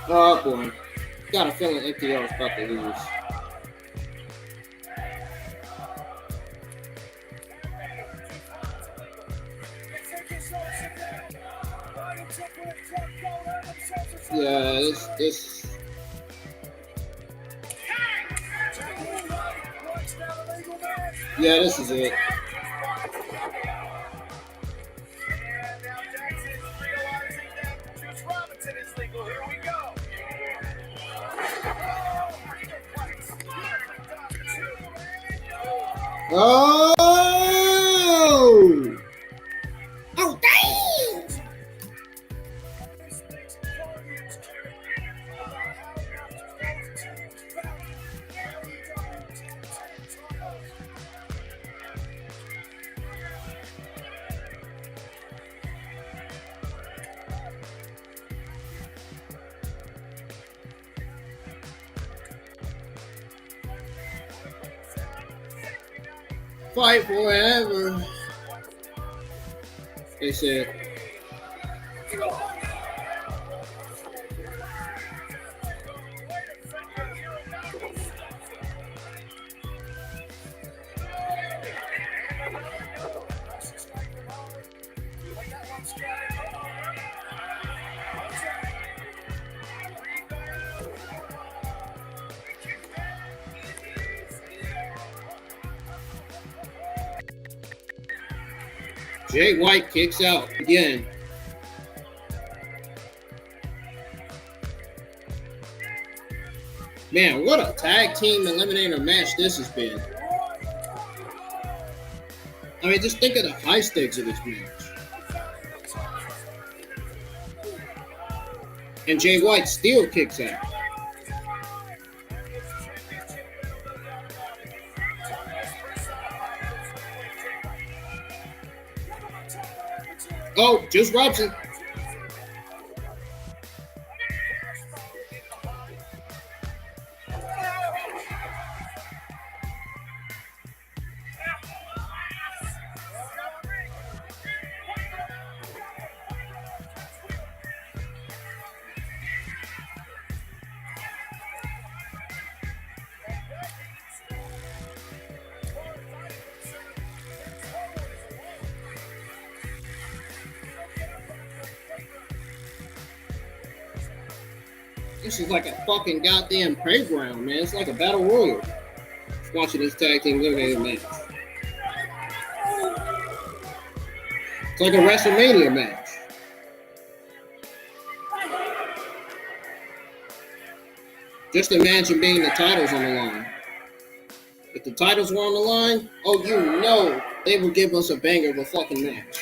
Oh boy, got a feeling FTR is about to lose. Yeah, this. Yeah, this is it. And now Jackson's realizing that Juice Robinson is legal. Here we go. Oh! Oh, dang! Fight forever. They said. Jay White kicks out again. Man, what a tag team eliminator match this has been. I mean, just think of the high stakes of this match. And Jay White still kicks out. Oh, Juice Robinson. This is like a fucking goddamn playground, man. It's like a battle royal. Just watching this tag team eliminator match. It's like a WrestleMania match. Just imagine being the titles on the line. If the titles were on the line, oh, you know they would give us a banger of a fucking match.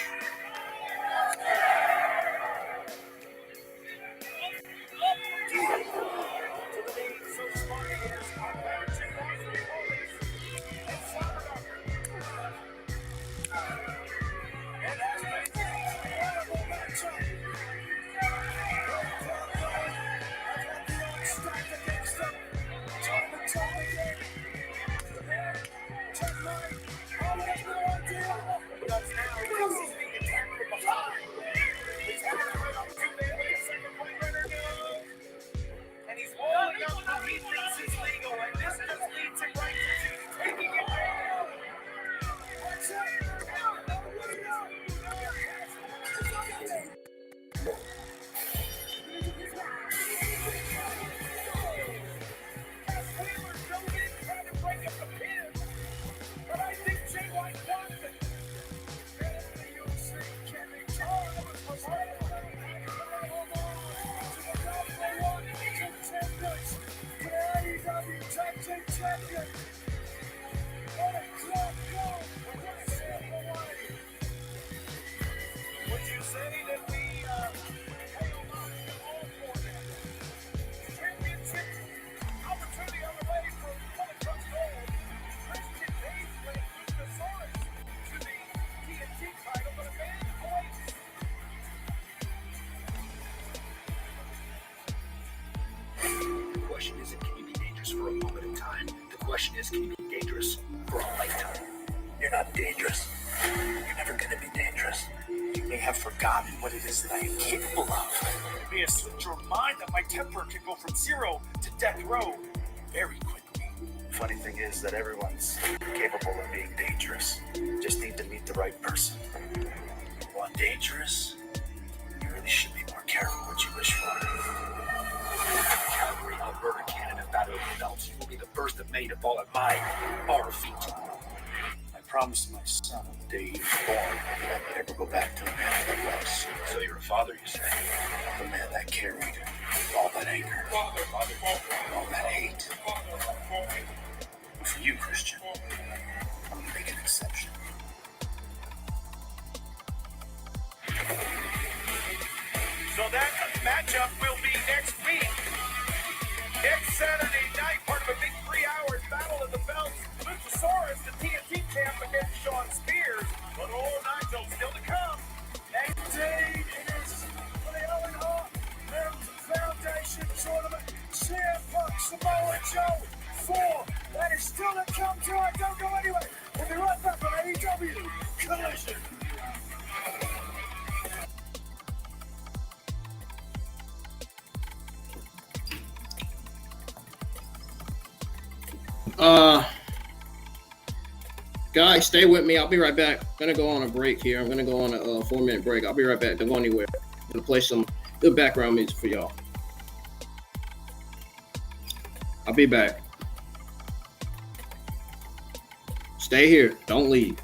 Question is, can you be dangerous for a lifetime? You're not dangerous. You're never going to be dangerous. You may have forgotten what it is that I am capable of. It may have slipped your mind that my temper can go from 0 to death row very quickly. Funny thing is that everyone's capable of being dangerous. Just need to meet the right person. You want dangerous? You really should be more careful what you wish for. Alberta, Canada, Battle of the Belts. You will be the first of May to fall at my bar feet. father, you say? The man that carried all that anger, all that hate. And for you, Christian, I'm going to make an exception. So that matchup will be next week. Next Saturday night, part of a big 3-hour battle of the belts. Luchasaurus, the TNT champ against Shawn Spears. But all Nigel still to come. Indeed, it is for the Owen Hart Foundation Tournament. CM Punk, Samoa Joe, 4. That is still to come tonight. Don't go anywhere. We'll be right back on AEW Collision. Guys, stay with me. I'll be right back. I'm gonna go on a break here. I'm gonna go on a 4-minute break. I'll be right back. Don't go anywhere. I'm gonna play some good background music for y'all. I'll be back. Stay here. Don't leave.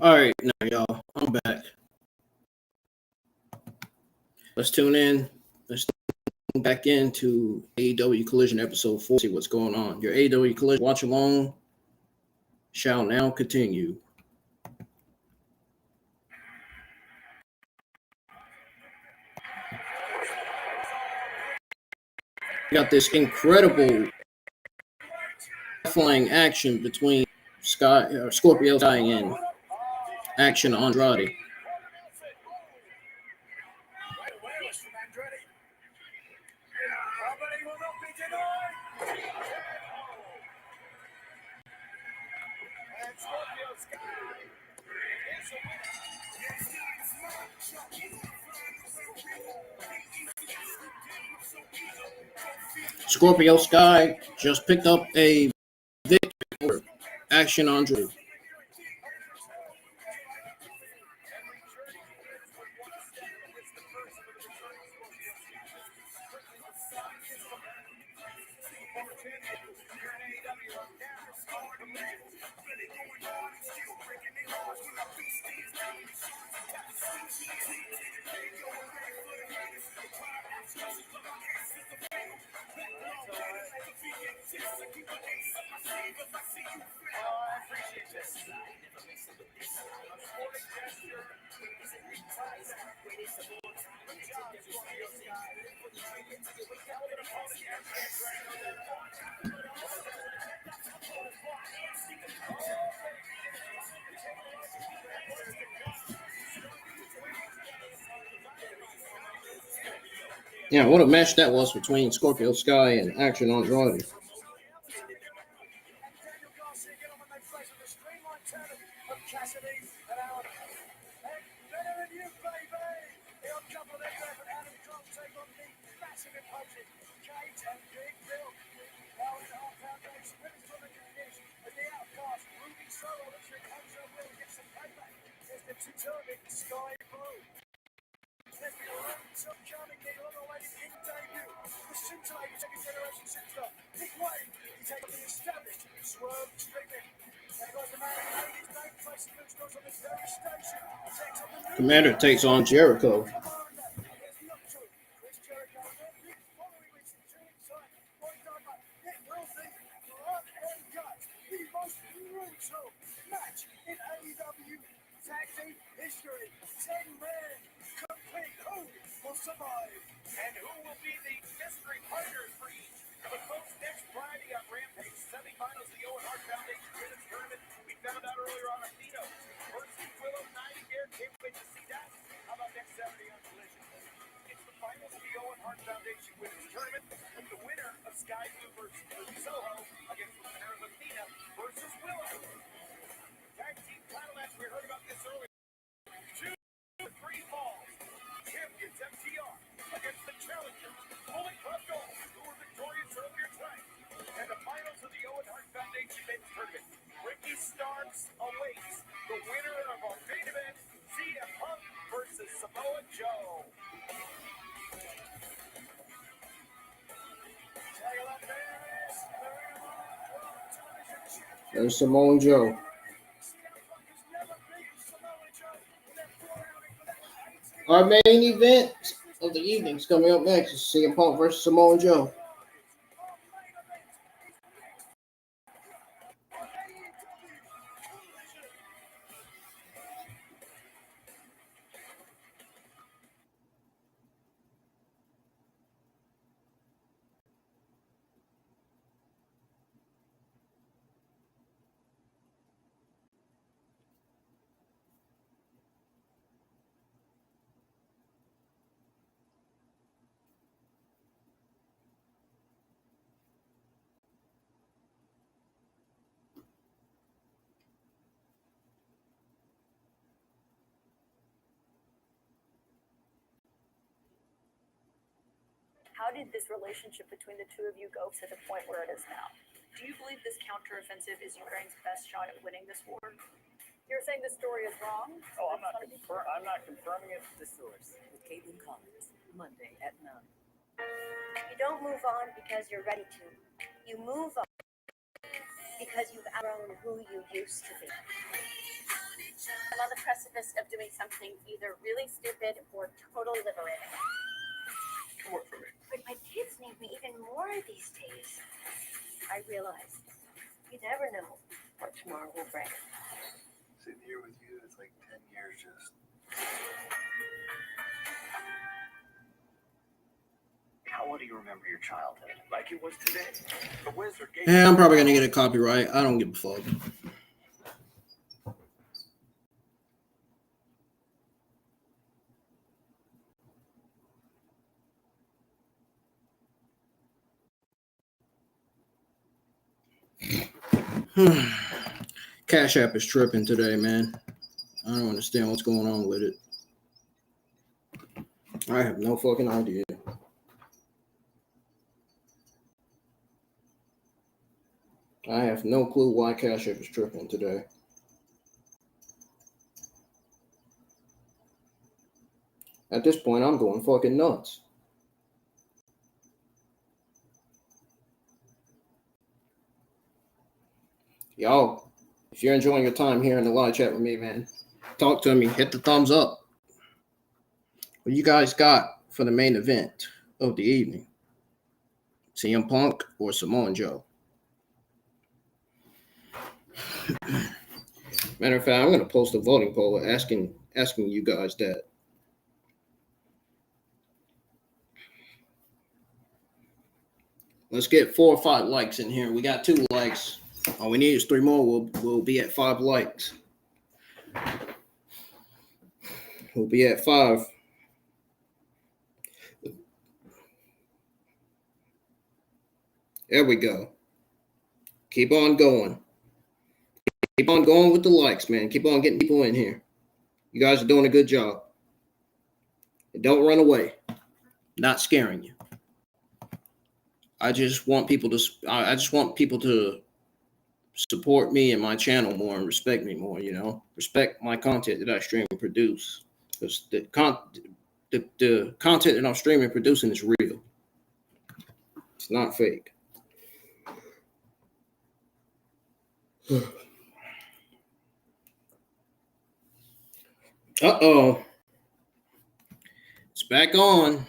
All right, now y'all, I'm back. Let's tune in. Let's tune back into AEW Collision episode 4. See what's going on. Your AEW Collision watch along shall now continue. We got this incredible flying action between Scorpio Sky and Action Andrade. Scorpio Sky just picked up a victory over Action Andrade. Yeah, what a match that was between Scorpio Sky and Action Andrade. Commander takes on Jericho. And who will be the mystery partners for each of the folks next Friday on Rampage Semifinals, the Owen Hart Foundation Women's Tournament. We found out earlier on Athena versus Willow, Nightingale. Can't wait to see that. How about next Saturday on Collision? It's the finals of the Owen Hart Foundation Women's Tournament, with the winner of Sky Blue versus Soho against the winner of Athena versus Willow. Tag team title match. We heard about this earlier. 2 or 3 falls. Champions MTR against the challengers, Bullet Club Gold, who were victorious earlier tonight. And the finals of the Owen Hart Foundation Men's Tournament. Ricky Starks awaits the winner of our main event, CM Punk versus Samoa Joe. There's Samoa Joe. Our main event of the evening is coming up next. Is CM Punk versus Samoa Joe. How did this relationship between the two of you go to the point where it is now? Do you believe this counteroffensive is Ukraine's best shot at winning this war? You're saying the story is wrong? Oh, I'm not confirming it. The source with Caitlin Collins, Monday at 9. You don't move on because you're ready to. You move on because you've outgrown who you used to be. I'm on the precipice of doing something either really stupid or totally liberating. Come work for me. But my kids need me even more these days. I realize you never know what tomorrow will bring. Sitting here with you, it's like 10 years just. How well do you remember your childhood? Like it was today. The wizard gave Yeah, I'm probably gonna get a copyright. I don't give a fuck. Cash App is tripping today, man. I don't understand what's going on with it. I have no fucking idea. I have no clue why Cash App is tripping today. At this point, I'm going fucking nuts. Y'all, if you're enjoying your time here in the live chat with me, man, talk to me. Hit the thumbs up. What you guys got for the main event of the evening? CM Punk or Samoa Joe? Matter of fact, I'm going to post a voting poll asking you guys that. Let's get 4 or 5 likes in here. We got 2 likes. All we need is 3 more. We'll be at 5 likes. We'll be at 5. There we go. Keep on going. Keep on going with the likes, man. Keep on getting people in here. You guys are doing a good job. And don't run away. Not scaring you. I just want people to support me and my channel more and respect me more, you know. Respect my content that I stream and produce. Because the content that I'm streaming and producing is real. It's not fake. Uh-oh. It's back on.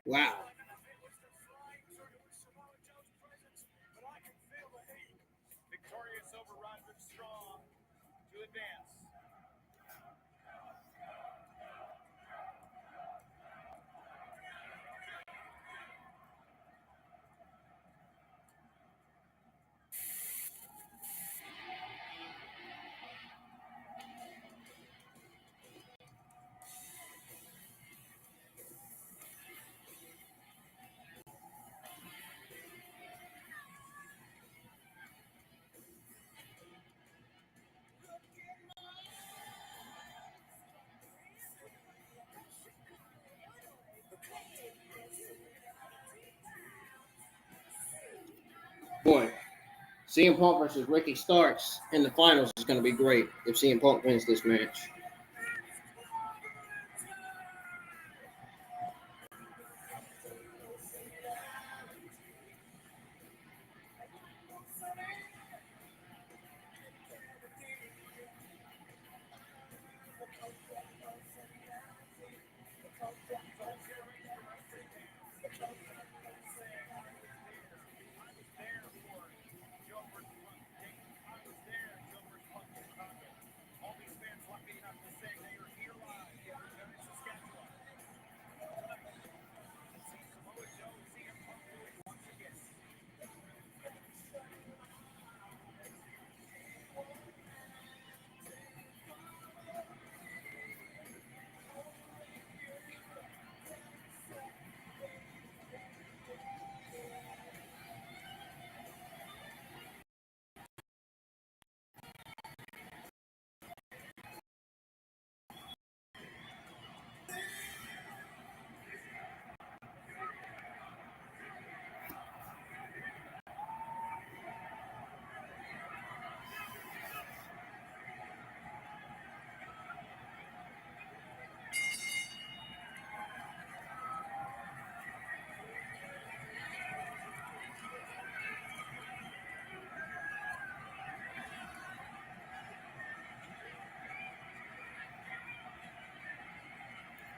Wow. Victorious over Roderick Strong to advance. Boy, CM Punk versus Ricky Starks in the finals is going to be great if CM Punk wins this match.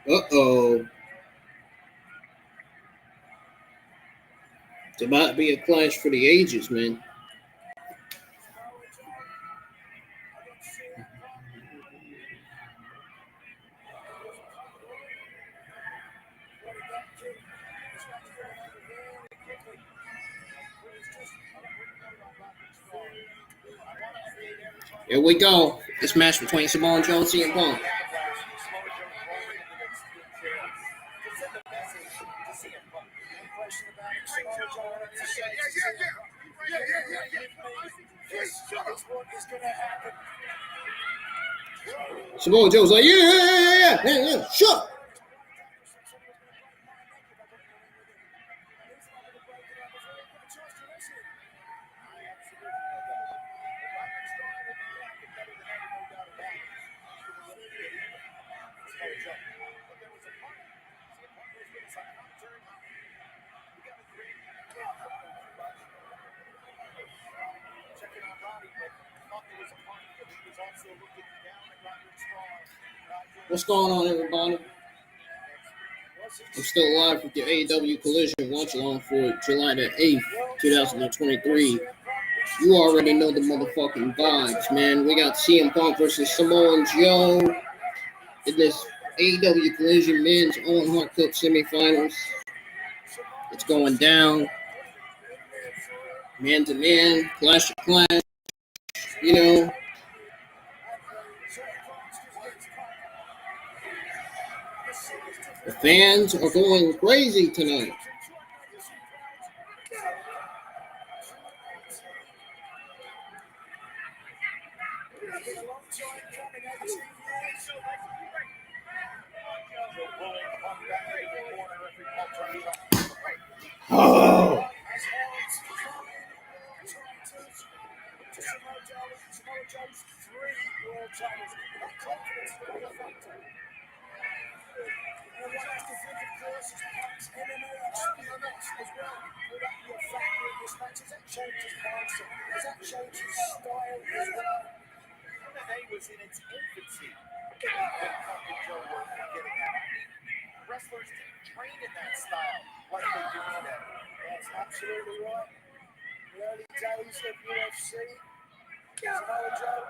Uh-oh. It's about to be a clash for the ages, man. Here we go. This match between Samoa Joe and CM Punk. Samoa Joe's like, yeah, sure. What's going on, everybody? I'm still live with your AEW Collision watch along for July the 8th, 2023. You already know the motherfucking vibes, man. We got CM Punk versus Samoa Joe in this AEW Collision Men's Owen Hart Cup Semifinals. It's going down. Man to man, clash to clash, you know. The fans are going crazy tonight. Oh. Was in its infancy when Punk and Joe were getting out. Wrestlers didn't train in that style like they do today. That's absolutely right. The early days of UFC, Samoa Joe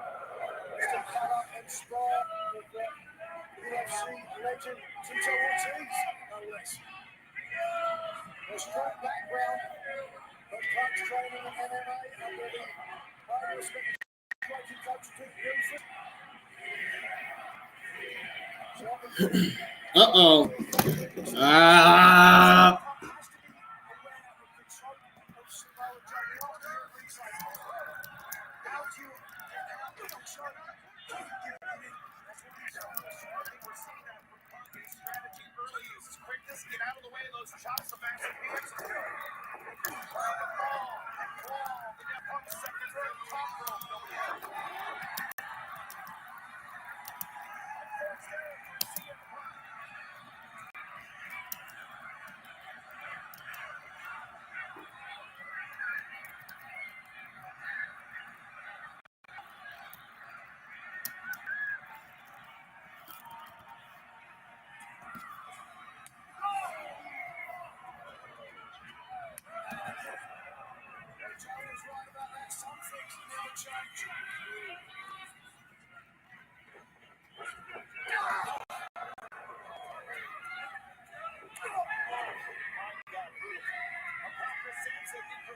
used to cut up and spar with UFC legend Tito Ortiz, no less. A strong background, but Punk's training in MMA under the highly respected coach Pete Wilson. Uh-oh. Ah. Get out of the way of those chops, the massive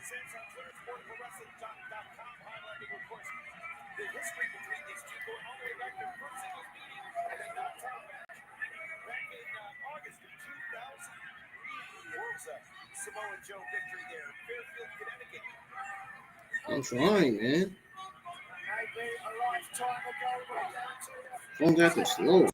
presents on ClearSportProWrestling.com, highlighting, of course, the history between these two going all the way back to the first singles meeting and the knockdown match back in August of 2003. It was a Samoa Joe victory there in Fairfield, Connecticut. I'm trying, man. Phone got this slow.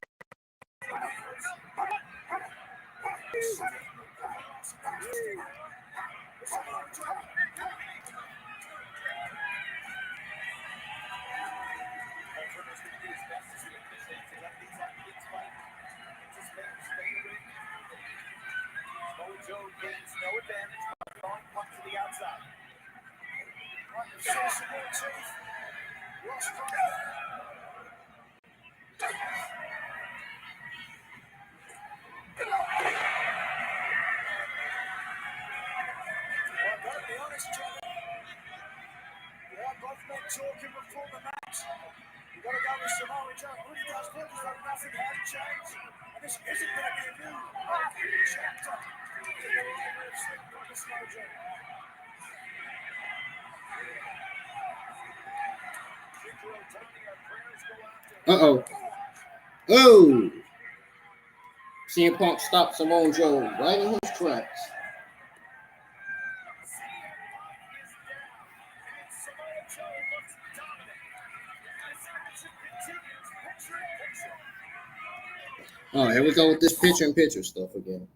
Joe gains no advantage by throwing Punk to the outside. spoken before the match. You've got to go with Samoa Joe. It really does look as though nothing has changed. And this isn't going to be a new chapter in the rivalry of Punk and Samoa Joe. Uh-oh. Oh! CM Punk stopped Samoa Joe right in his tracks. Oh, here we go with this picture-in-picture stuff again.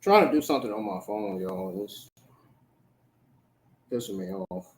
Trying to do something on my phone, y'all. It's pissing me off.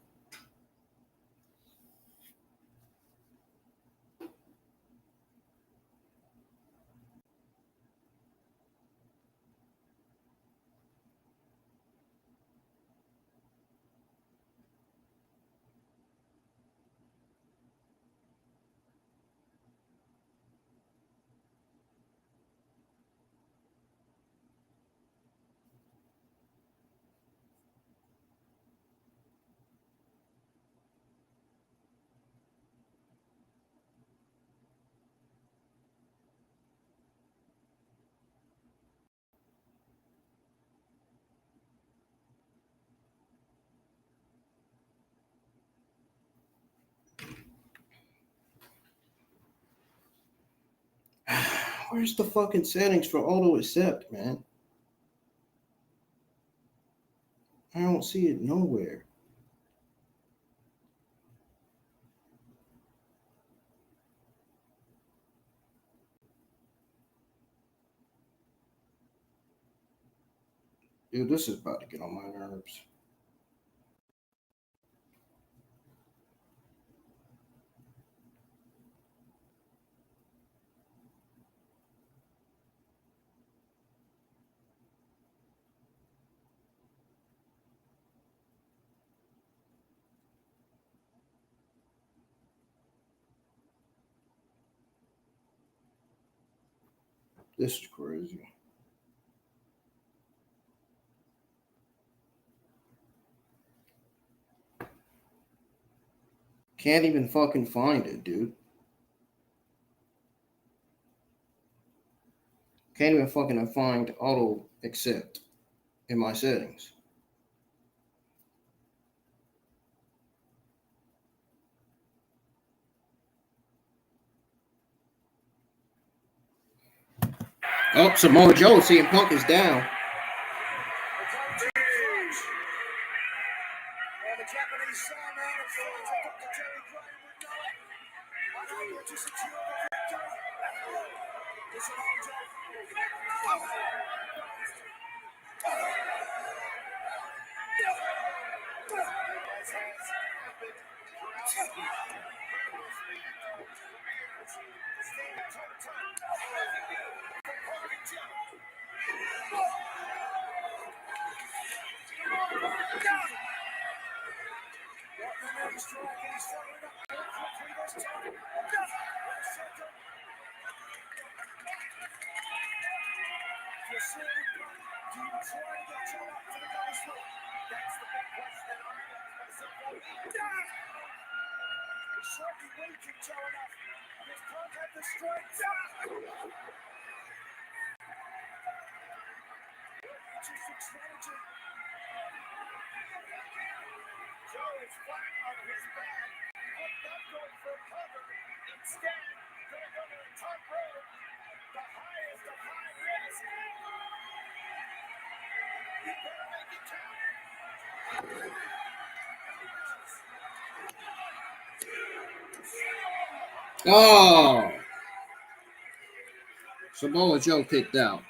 Where's the fucking settings for auto accept, man? I don't see it nowhere. Dude, this is about to get on my nerves. This is crazy. Can't even fucking find it, dude. Can't even fucking find auto accept in my settings. Oh, Samoa Joe, CM Punk is down. The Japanese Sandman and fans of Dr. Jerry Graham would know it. Unable to secure the victory. It's an old joke. Joe is flat on his back. Not going for a cover. Instead, going to go to the top rope. The highest of high risk. You better make it count. Oh! Samoa Joe kicked out.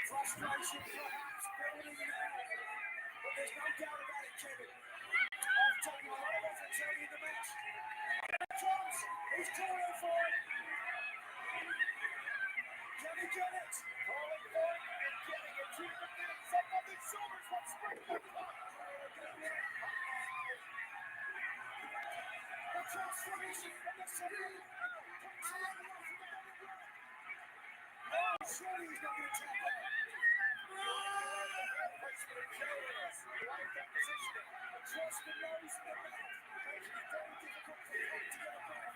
Frustration perhaps building now. But there's no doubt about it, Kevin. I've taken a lot of effort to in the match. Jones, he's calling for it. Can he get it? Calling for it and getting it to the finish. Up on the shoulders, what's spring the clock. The transformation from the center. Oh, surely he's not going to tap that. Like that positioning. Across the nose and the mouth. Making it very difficult for him to get a breath.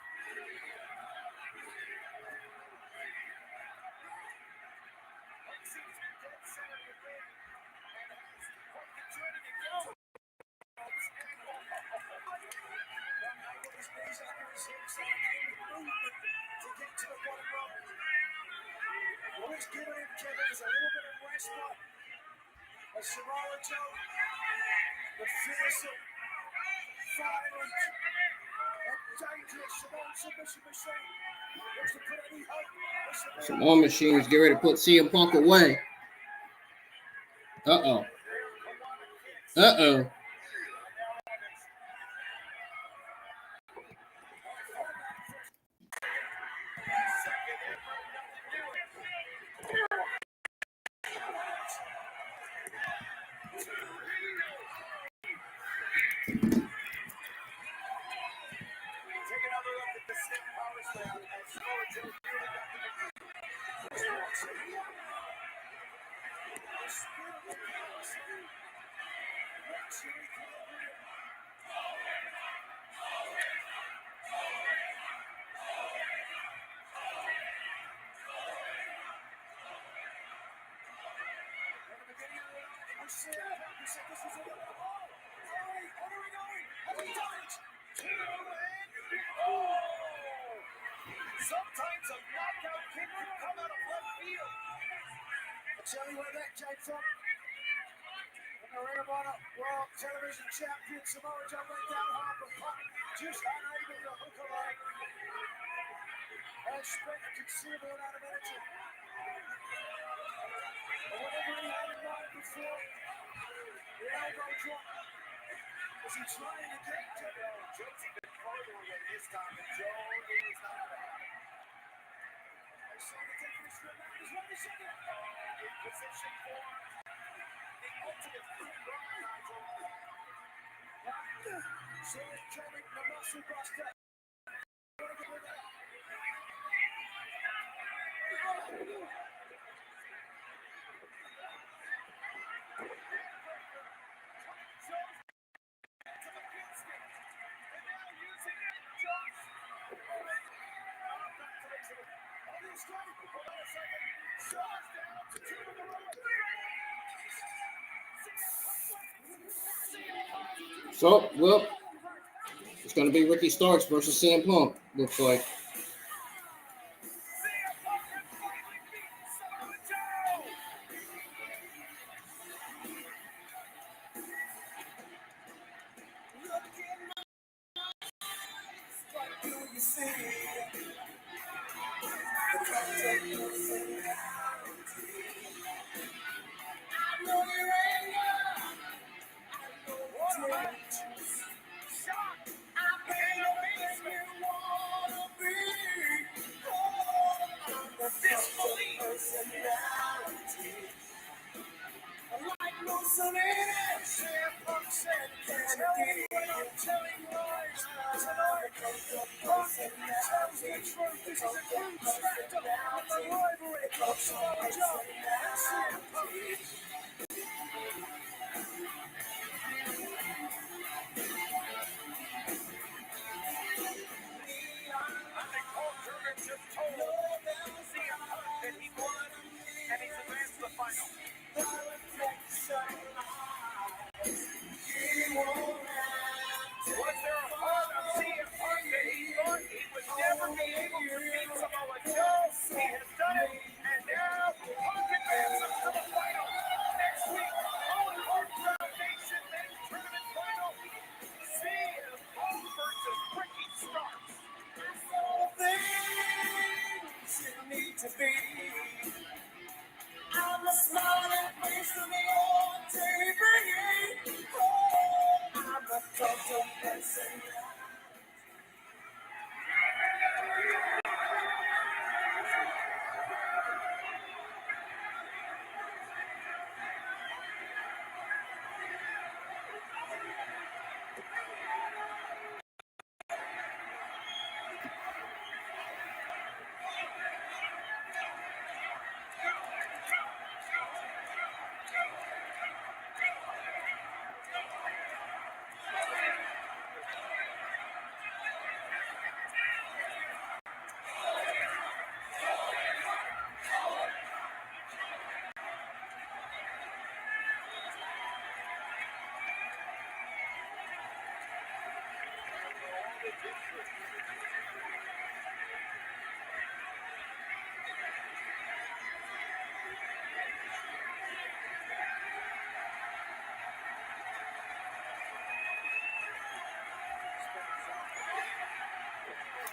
Punk seems dead center of the ring and has quite the journey to go. Able his knees under his hips and able movement to get to the bottom rope. What he's given him, Kevin, is a little bit of respite. A Samoa Joe, the fearsome, violent, and dangerous Samoan submission machine. Looks to put any hope. Samoa Machines get ready to put CM Punk away. Uh-oh. Uh-oh. Sometimes a knockout kick can come out of left field. I'll tell you where that came from. When the Ring of Honor World Television Champion Samoa Joe went down hard but Punk just unable to hook a leg. And spent a considerable amount of energy. But whatever he had in mind before, the elbow drop. Was he trying to get to the Joe's even further than his time, and Joe is not out of it. I saw the difference from that. He's ready to set it. In position for the ultimate free run, Nigel. See it coming, the muscle buster. What a good that. So, well, it's going to be Ricky Starks versus CM Punk, looks like.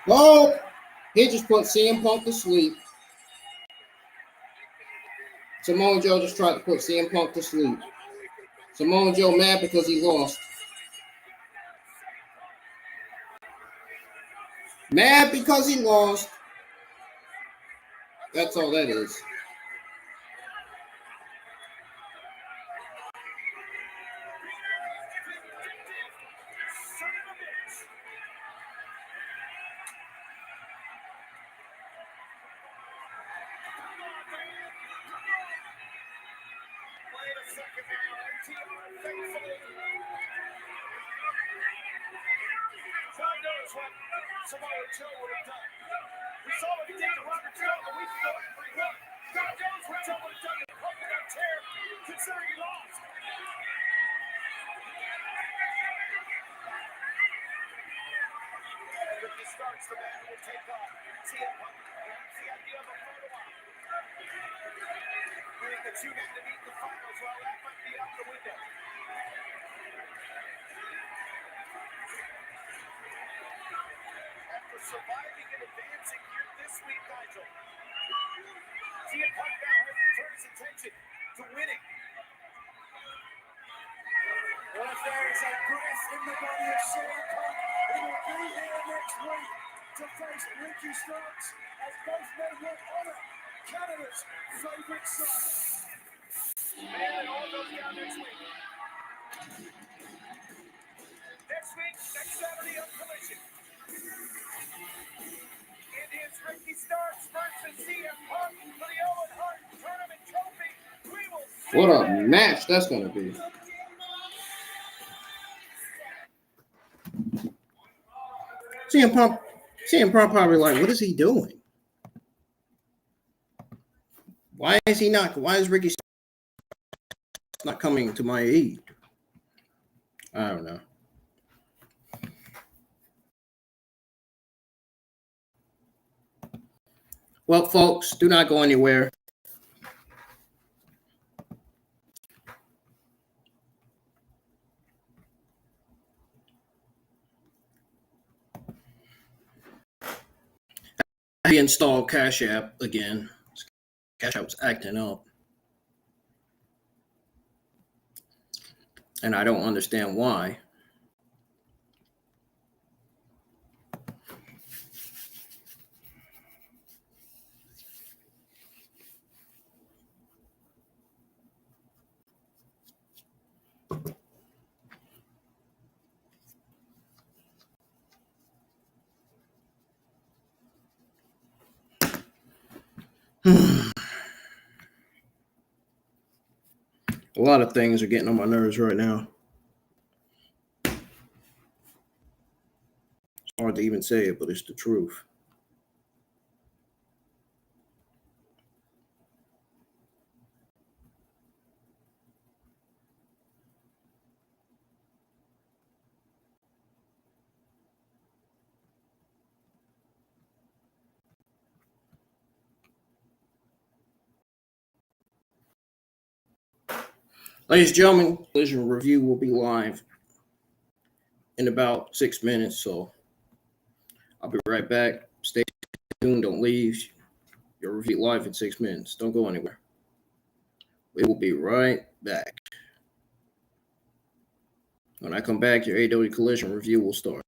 Oh, he just put CM Punk to sleep. Samoa Joe just tried to put CM Punk to sleep. Samoa Joe mad because he lost. Mad because he lost. That's all that is. Samoa Joe would have done. We saw what he did to Robert Joe a week ago. Look, God knows what Joe would have done to Punk on tear, considering he lost. And Ricky Starks, the man who will take on CM Punk. Perhaps the idea of a photo op. Bring the two men to meet the finals. Well, that might be out the window. Surviving and advancing here this week, Nigel. CM Punk now has to turn his attention to winning. Well, if there is a breath in the body of CM Punk, he will be here next week to face Ricky Starks as both men will honor Canada's favourite son. And it all goes down next week. Next Saturday on Collision. It is Ricky Starks versus CM Punk for the Owen Hart Tournament trophy. We will see. What a match that's going to be. CM Punk probably like, what is he doing? Why is he not? Why is Ricky not coming to my aid? I don't know. Well, folks, do not go anywhere. I installed Cash App again. Cash App's acting up. And I don't understand why. A lot of things are getting on my nerves right now. It's hard to even say it, but it's the truth. Ladies and gentlemen, Collision Review will be live in about 6 minutes, so I'll be right back. Stay tuned, don't leave. Your review live in 6 minutes. Don't go anywhere. We will be right back. When I come back, your AEW Collision Review will start.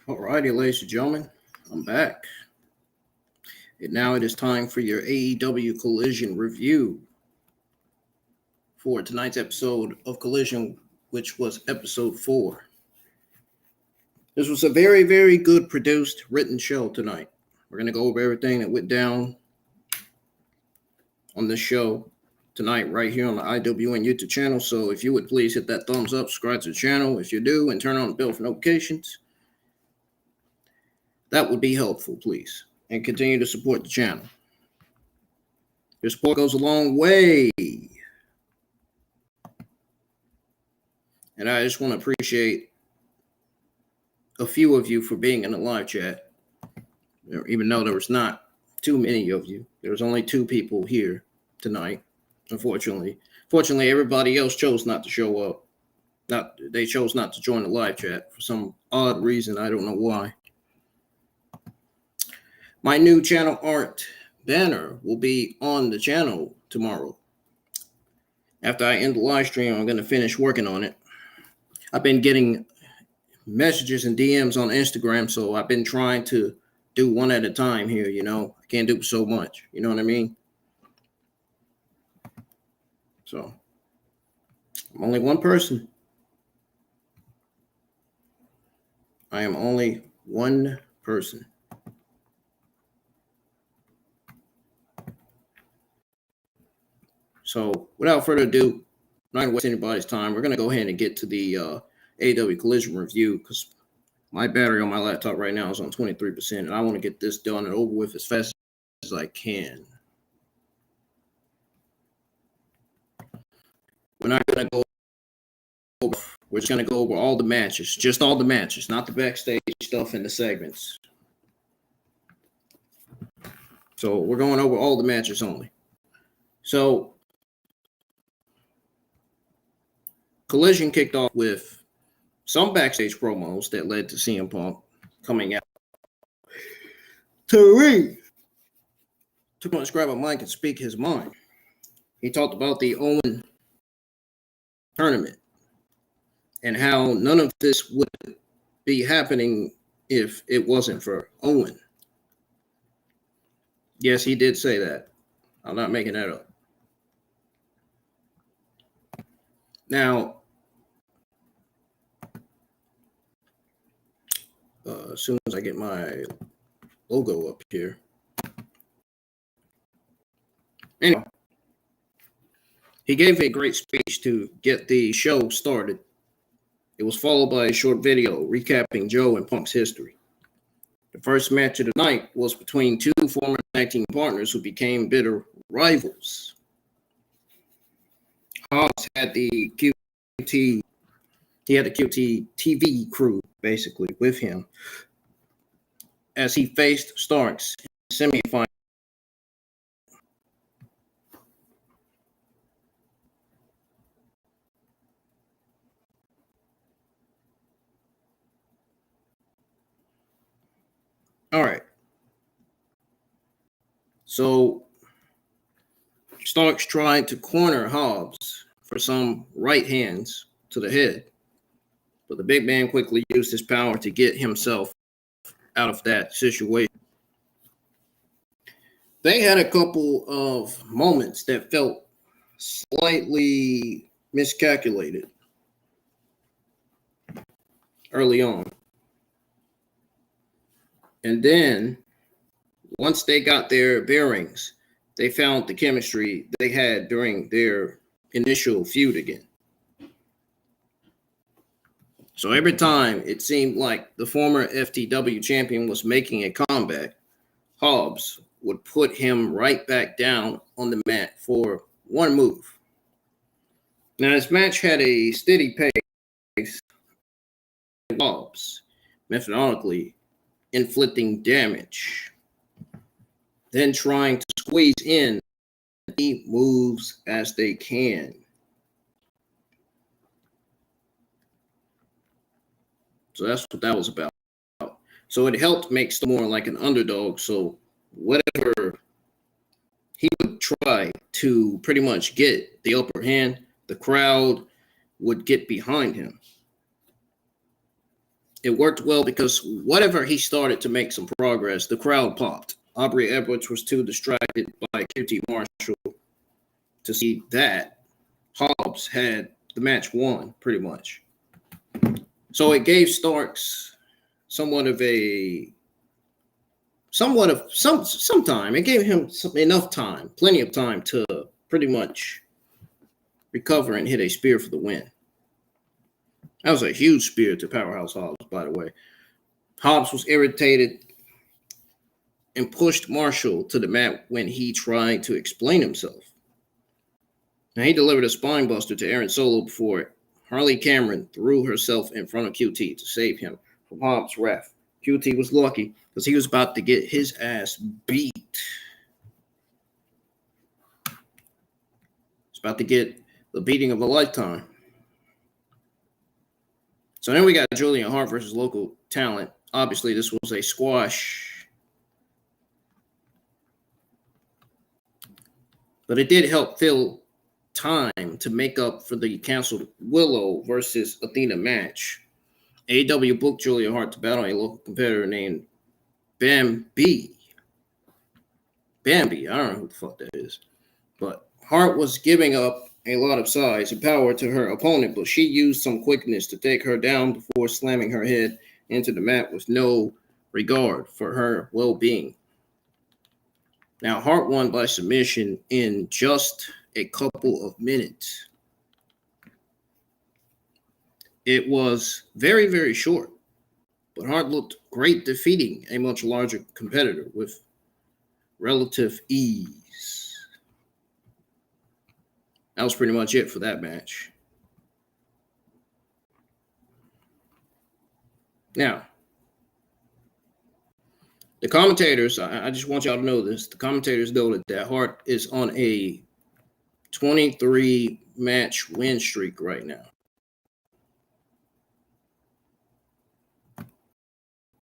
Alrighty, ladies and gentlemen, I'm back. And now it is time for your AEW Collision review for tonight's episode of Collision, which was episode 4. This was a very, very good produced, written show tonight. We're going to go over everything that went down on this show tonight right here on the IWN YouTube channel. So if you would please hit that thumbs up, subscribe to the channel if you do, and turn on the bell for notifications. That would be helpful, please. And continue to support the channel. Your support goes a long way. And I just want to appreciate a few of you for being in the live chat. Even though there was not too many of you. There was only 2 people here tonight, unfortunately. Fortunately, everybody else chose not to show up. They chose not to join the live chat for some odd reason. I don't know why. My new channel art banner will be on the channel tomorrow. After I end the live stream, I'm going to finish working on it. I've been getting messages and DMs on Instagram, so I've been trying to do one at a time here, you know. I can't do so much, you know what I mean? So, I'm only one person. I am only one person. So, without further ado, I'm not going to waste anybody's time. We're going to go ahead and get to the AEW Collision review because my battery on my laptop right now is on 23%, and I want to get this done and over with as fast as I can. We're not going to go over, we're just going to go over all the matches, just all the matches, not the backstage stuff and the segments. So, we're going over all the matches only. So, Collision kicked off with some backstage promos that led to CM Punk coming out to the ring. Took on to grab a mic and speak his mind. He talked about the Owen tournament and how none of this would be happening if it wasn't for Owen. Yes, he did say that. I'm not making that up. Now, as soon as I get my logo up here. Anyway, he gave a great speech to get the show started. It was followed by a short video recapping Joe and Punk's history. The first match of the night was between 2 former tag team partners who became bitter rivals. Hobbs had the QT TV crew basically with him as he faced Starks in the semifinal. All right. So Starks tried to corner Hobbs for some right hands to the head. But the big man quickly used his power to get himself out of that situation. They had a couple of moments that felt slightly miscalculated early on. And then once they got their bearings, they found the chemistry they had during their initial feud again. So every time it seemed like the former FTW champion was making a comeback, Hobbs would put him right back down on the mat for one move. Now, this match had a steady pace. Hobbs, methodically inflicting damage, then trying to squeeze in as many moves as they can. So that's what that was about. So it helped make Storm more like an underdog. So whatever he would try to pretty much get the upper hand, the crowd would get behind him. It worked well because whatever he started to make some progress, the crowd popped. Aubrey Edwards was too distracted by QT Marshall to see that. Hobbs had the match won, pretty much. So it gave Starks some time. It gave him enough time, plenty of time to pretty much recover and hit a spear for the win. That was a huge spear to Powerhouse Hobbs, by the way. Hobbs was irritated and pushed Marshall to the mat when he tried to explain himself. Now, he delivered a spine buster to Aaron Solo before Harley Cameron threw herself in front of QT to save him from Hobbs' wrath. QT was lucky because he was about to get his ass beat. He's about to get the beating of a lifetime. So then we got Julian Hart versus local talent. Obviously, this was a squash. But it did help fill time to make up for the canceled Willow versus Athena match. AEW booked Julian Hart to battle a local competitor named Bambi. I don't know who the fuck that is. But Hart was giving up a lot of size and power to her opponent, but she used some quickness to take her down before slamming her head into the mat with no regard for her well-being. Now, Hart won by submission in just a couple of minutes. It was very, very short, but Hart looked great defeating a much larger competitor with relative ease. That was pretty much it for that match. Now, the commentators, I just want y'all to know this. The commentators noted that Hart is on a 23-match win streak right now.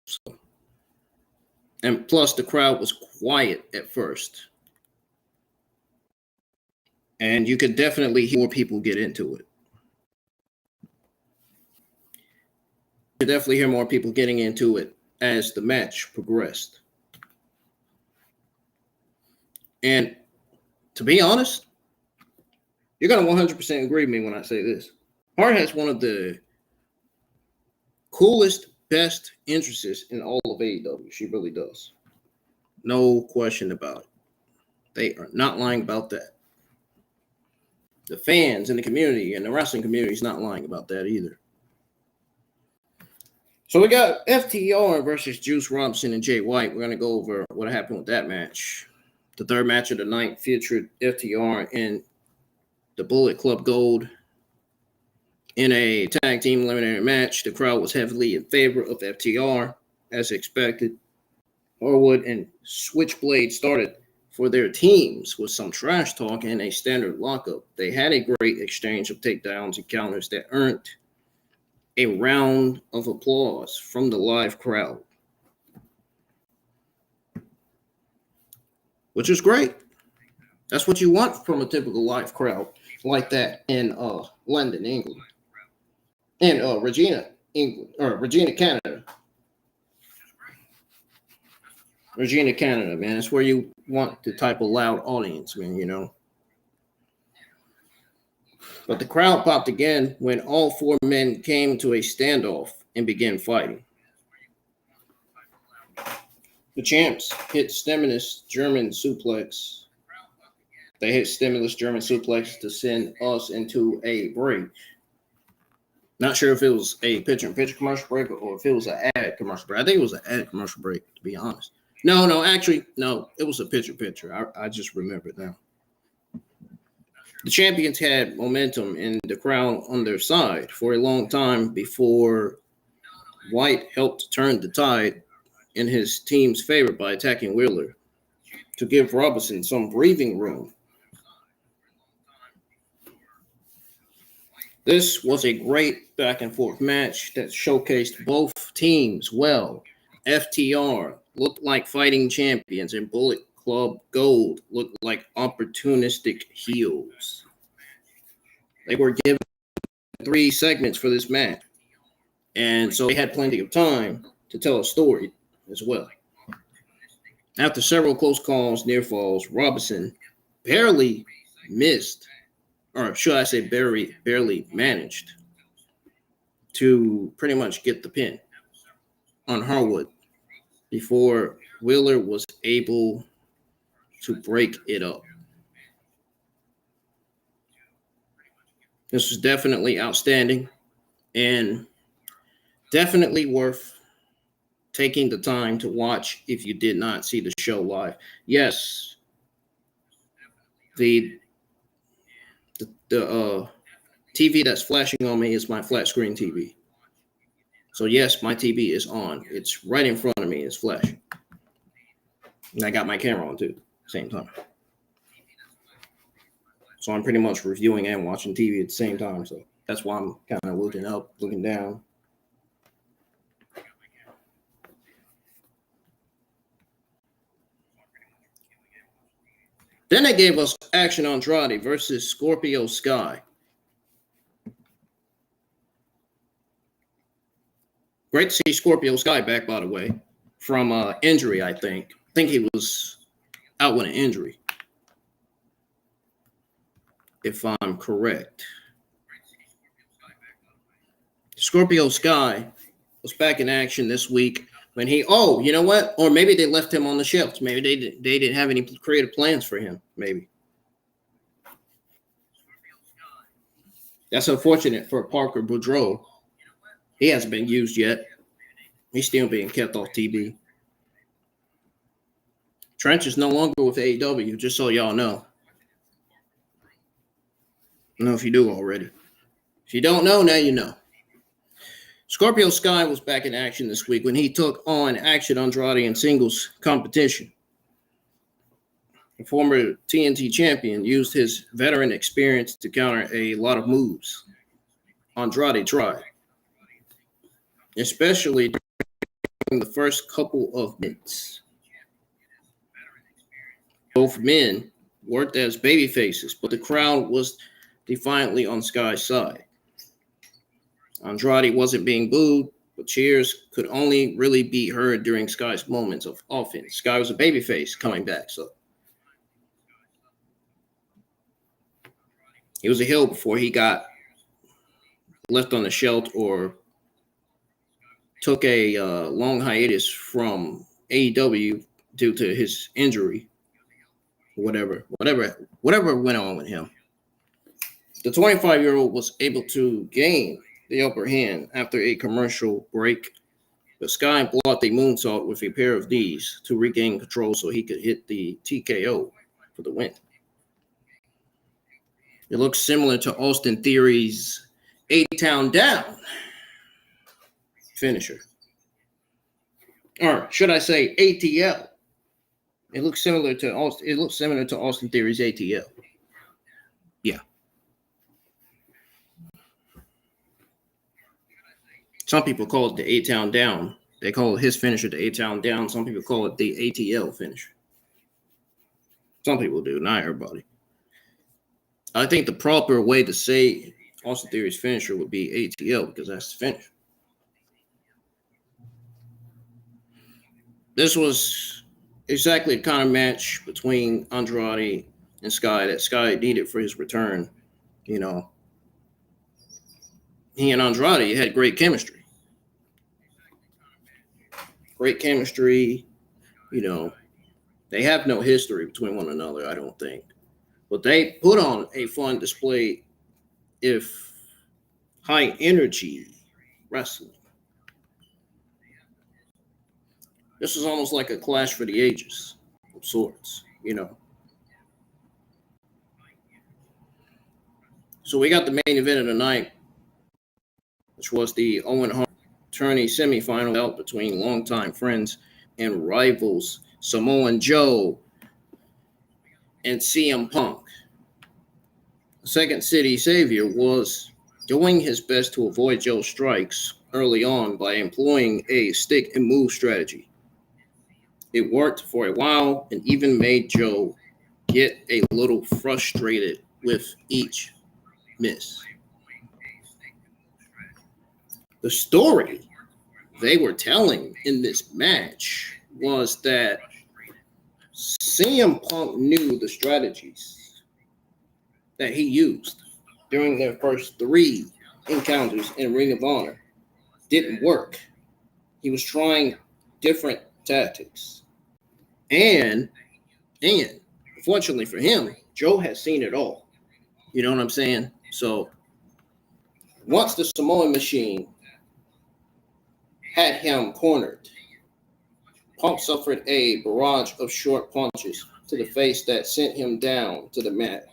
So, and plus, the crowd was quiet at first. And you could definitely hear more people get into it. You could definitely hear more people getting into it as the match progressed. And to be honest, you're going to 100% agree with me when I say this. Hart has one of the coolest, best entrances in all of AEW. She really does. No question about it. They are not lying about that. The fans in the community and the wrestling community is not lying about that either. So we got FTR versus Juice Robinson and Jay White. We're going to go over what happened with that match. The third match of the night featured FTR and the Bullet Club Gold in a tag team eliminator match. The crowd was heavily in favor of FTR, as expected. Harwood and Switchblade started for their teams with some trash talk and a standard lockup. They had a great exchange of takedowns and counters that earned a round of applause from the live crowd, which is great. That's what you want from a typical live crowd like that in London, England. And Regina, England, or Regina, Canada. Regina, Canada, man. It's where you want the type of loud audience, man, you know. But the crowd popped again when all four men came to a standoff and began fighting. The champs hit stimulus German suplex. They hit stimulus German suplex to send us into a break. Not sure if it was a picture-in-picture commercial break or if it was an ad commercial break. I think it was an ad commercial break, to be honest. No, actually, no. It was a picture-in-picture. I just remembered now. The champions had momentum and the crowd on their side for a long time before White helped turn the tide in his team's favor by attacking Wheeler to give Robinson some breathing room. This was a great back-and-forth match that showcased both teams well. FTR looked like fighting champions, and Bullet Club Gold looked like opportunistic heels. They were given 3 segments for this match, and so they had plenty of time to tell a story as well. After several close calls, near falls, Robinson barely missed, or should I say barely managed to pretty much get the pin on Harwood before Wheeler was able to break it up. This was definitely outstanding and definitely worth taking the time to watch if you did not see the show live. Yes, the TV that's flashing on me is my flat screen TV. So yes, my TV is on. It's right in front of me. It's flashing. And I got my camera on too, same time. So I'm pretty much reviewing and watching TV at the same time. So that's why I'm kind of looking up, looking down. Then they gave us Action Andrade versus Scorpio Sky. Great to see Scorpio Sky back, by the way, from injury, I think. I think he was out with an injury, if I'm correct. Scorpio Sky was back in action this week when he, you know what? Or maybe they left him on the shelf. Maybe they didn't have any creative plans for him, maybe. That's unfortunate for Parker Boudreaux. He hasn't been used yet. He's still being kept off TV. Trench is no longer with AEW, just so y'all know. I don't know if you do already. If you don't know, now you know. Scorpio Sky was back in action this week when he took on Action Andrade in singles competition. The former TNT champion used his veteran experience to counter a lot of moves Andrade tried, especially during the first couple of minutes. Both men worked as baby faces, but the crowd was defiantly on Sky's side. Andrade wasn't being booed, but cheers could only really be heard during Sky's moments of offense. Sky was a babyface coming back, so he was a heel before he got left on the shelf or took a long hiatus from AEW due to his injury. Whatever went on with him. The 25-year-old was able to gain the upper hand after a commercial break, but Sky blocked a moonsault with a pair of Ds to regain control so he could hit the TKO for the win. It looks similar to Austin Theory's A-Town Down finisher. Or should I say ATL? It looks similar to Austin Theory's ATL. Yeah. Some people call it the A-Town Down. They call his finisher the A-Town Down. Some people call it the ATL finisher. Some people do, not everybody. I think the proper way to say Austin Theory's finisher would be ATL because that's the finish. This was exactly the kind of match between Andrade and Sky that Sky needed for his return. You know, he and Andrade had great chemistry. Great chemistry. You know, they have no history between one another, I don't think. But they put on a fun display if high energy wrestling. This was almost like a clash for the ages of sorts, you know. So we got the main event of the night, which was the Owen Hart Tournament semifinal out between longtime friends and rivals Samoa Joe and CM Punk. The Second City Savior was doing his best to avoid Joe's strikes early on by employing a stick and move strategy. It worked for a while and even made Joe get a little frustrated with each miss. The story they were telling in this match was that CM Punk knew the strategies that he used during their first 3 encounters in Ring of Honor didn't work. He was trying different tactics. And fortunately for him, Joe has seen it all. You know what I'm saying? So once the Samoan Machine had him cornered, Punk suffered a barrage of short punches to the face that sent him down to the mat.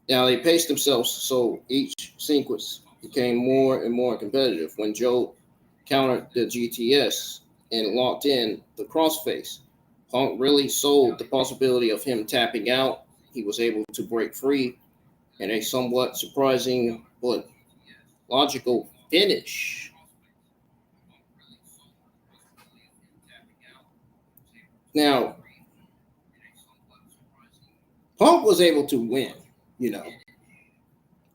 Now they paced themselves so each sequence became more and more competitive. When Joe countered the GTS and locked in the crossface, Punk really sold the possibility of him tapping out. He was able to break free in a somewhat surprising but logical finish. Now, Punk was able to win, you know,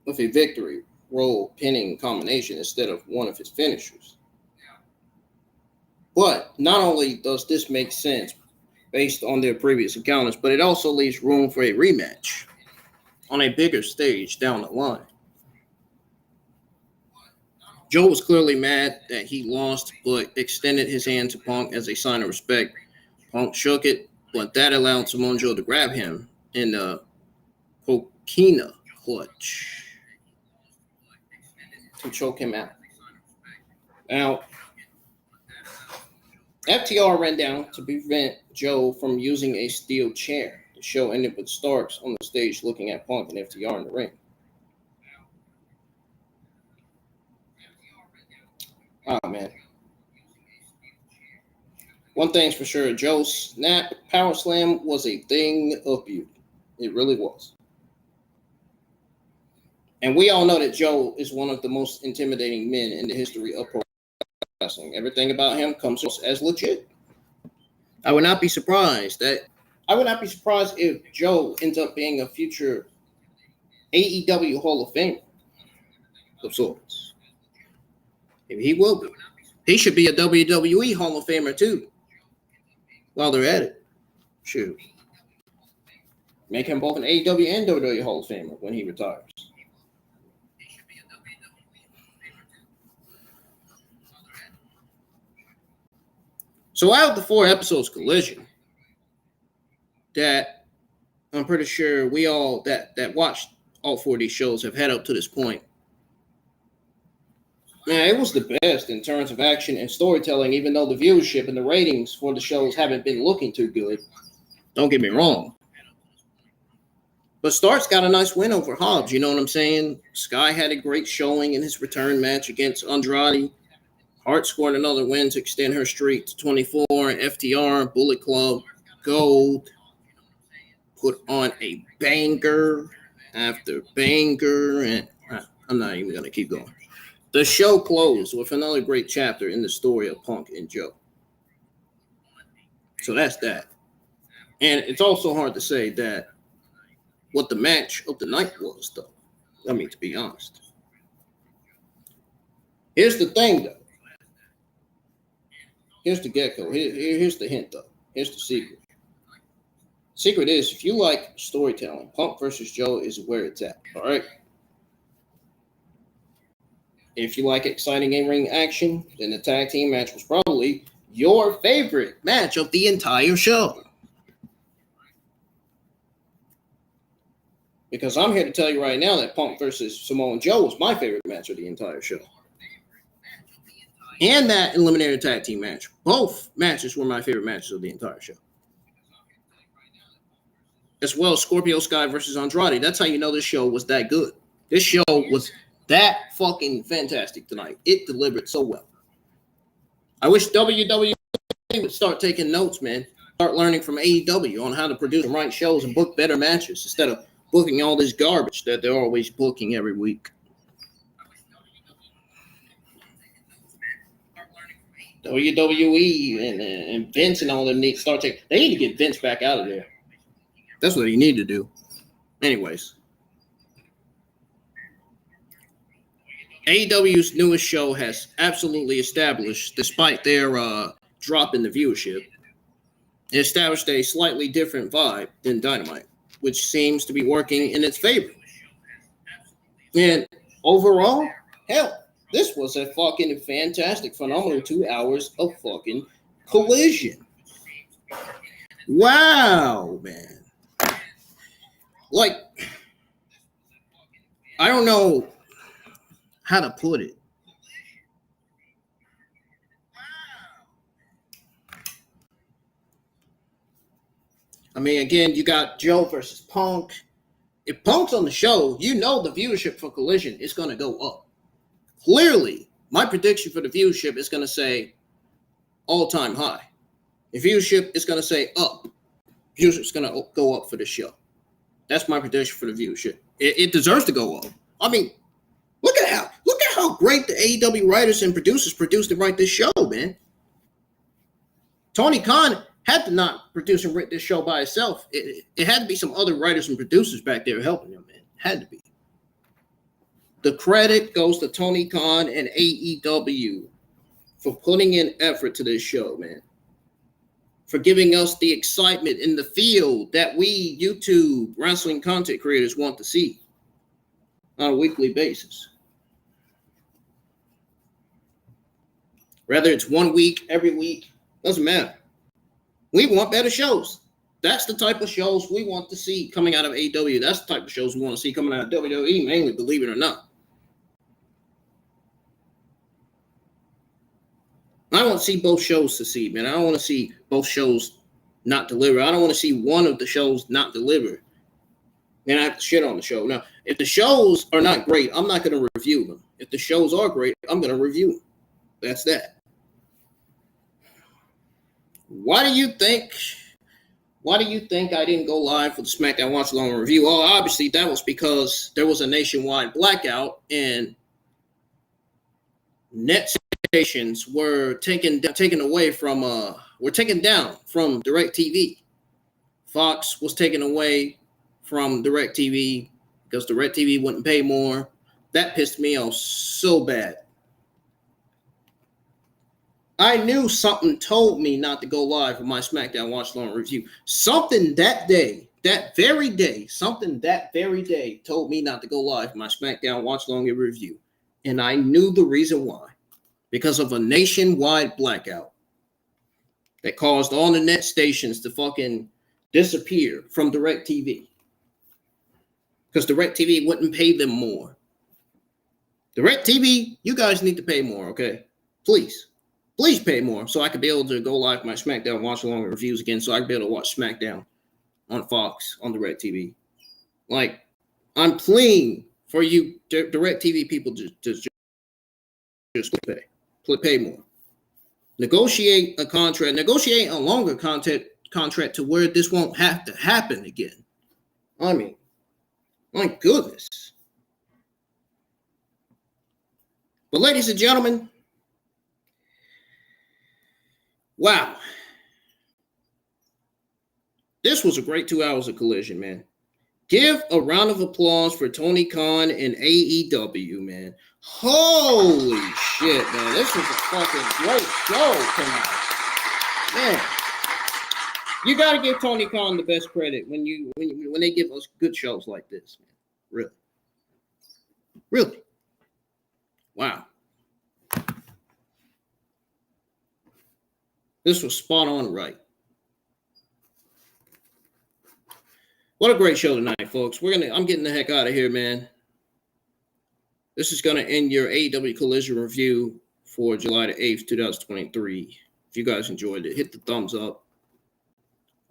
with a victory roll pinning combination instead of one of his finishers. But not only does this make sense based on their previous encounters, but it also leaves room for a rematch on a bigger stage down the line. Joe was clearly mad that he lost, but extended his hand to Punk as a sign of respect. Punk shook it, but that allowed Samoa Joe to grab him in the coquina clutch to choke him out. Now, FTR ran down to prevent Joe from using a steel chair. The show ended with Starks on the stage looking at Punk and FTR in the ring. Oh, man. One thing's for sure, Joe's snap power slam was a thing of beauty. It really was. And we all know that Joe is one of the most intimidating men in the history of pro wrestling. Everything about him comes as legit. I would not be surprised if Joe ends up being a future AEW Hall of Fame of sorts. Maybe he will be. He should be a WWE Hall of Famer too. While they're at it, shoot, make him both an AEW and WWE Hall of Famer when he retires. So out of the 4 episodes Collision that I'm pretty sure we all that watched all 4 of these shows have had up to this point, man, it was the best in terms of action and storytelling, even though the viewership and the ratings for the shows haven't been looking too good. Don't get me wrong. But Starks got a nice win over Hobbs, you know what I'm saying? Sky had a great showing in his return match against Andrade. Hart scored another win to extend her streak to 24. FTR, Bullet Club, Gold, put on a banger after banger, and I'm not even going to keep going. The show closed with another great chapter in the story of Punk and Joe. So that's that. And it's also hard to say that what the match of the night was, though. I mean, to be honest. Here's the thing, though. Here's the gecko. Here's the hint, though. Here's the secret. Secret is, if you like storytelling, Punk versus Joe is where it's at, all right? If you like exciting in-ring action, then the tag team match was probably your favorite match of the entire show. Because I'm here to tell you right now that Punk versus Samoa Joe was my favorite match of the entire show. And that Eliminator tag team match. Both matches were my favorite matches of the entire show. As well as Scorpio Sky versus Andrade. That's how you know this show was that good. This show was that fucking fantastic tonight. It delivered so well. I wish WWE would start taking notes, man. Start learning from AEW on how to produce the right shows and book better matches instead of booking all this garbage that they're always booking every week. WWE and Vince and all them need to start taking. They need to get Vince back out of there. That's what you need to do. Anyways. AEW's newest show has absolutely established, despite their drop in the viewership, it established a slightly different vibe than Dynamite, which seems to be working in its favor. And overall, hell, this was a fucking fantastic, phenomenal 2 hours of fucking Collision. Wow, man. Like, I don't know how to put it. I mean, again, you got Joe versus Punk. If Punk's on the show, you know the viewership for Collision is going to go up. Clearly, my prediction for the viewership is going to say all-time high. The viewership is going to say up. Viewership is going to go up for the show. That's my prediction for the viewership. It deserves to go up. I mean, look at how great the AEW writers and producers produced and write this show, man. Tony Khan had to not produce and write this show by itself. It had to be some other writers and producers back there helping him, man. Had to be. The credit goes to Tony Khan and AEW for putting in effort to this show, man. For giving us the excitement in the field that we YouTube wrestling content creators want to see on a weekly basis. Whether it's 1 week, every week, doesn't matter. We want better shows. That's the type of shows we want to see coming out of AEW. That's the type of shows we want to see coming out of WWE, mainly, believe it or not. I want to see both shows succeed, man. I don't want to see both shows not deliver. I don't want to see one of the shows not deliver. And I have to shit on the show. Now, if the shows are not great, I'm not going to review them. If the shows are great, I'm going to review them. That's that. Why do you think I didn't go live for the SmackDown Watch Along review? Well, obviously that was because there was a nationwide blackout and net stations were taken down from DirecTV. Fox was taken away from DirecTV because DirecTV wouldn't pay more. That pissed me off so bad. I knew something told me not to go live for my SmackDown Watch Along review. Something that very day told me not to go live for my SmackDown Watch Along review. And I knew the reason why. Because of a nationwide blackout that caused all the net stations to fucking disappear from DirecTV. Because DirecTV wouldn't pay them more. DirecTV, you guys need to pay more, okay? Please. Please pay more so I could be able to go live my SmackDown Watch Along reviews again so I could be able to watch SmackDown on Fox, on DirecTV. Like, I'm pleading for you DirecTV people to just pay more. Negotiate a contract. Negotiate a longer contract to where this won't have to happen again. I mean, my goodness. But ladies and gentlemen, wow. This was a great 2 hours of Collision, man. Give a round of applause for Tony Khan and AEW, man. Holy shit, man. This was a fucking great show tonight. Man. You got to give Tony Khan the best credit when they give us good shows like this, man. Really. Really. Wow. This was spot on right. What a great show tonight, folks. I'm getting the heck out of here, man. This is going to end your AEW Collision review for July the 8th, 2023. If you guys enjoyed it, hit the thumbs up.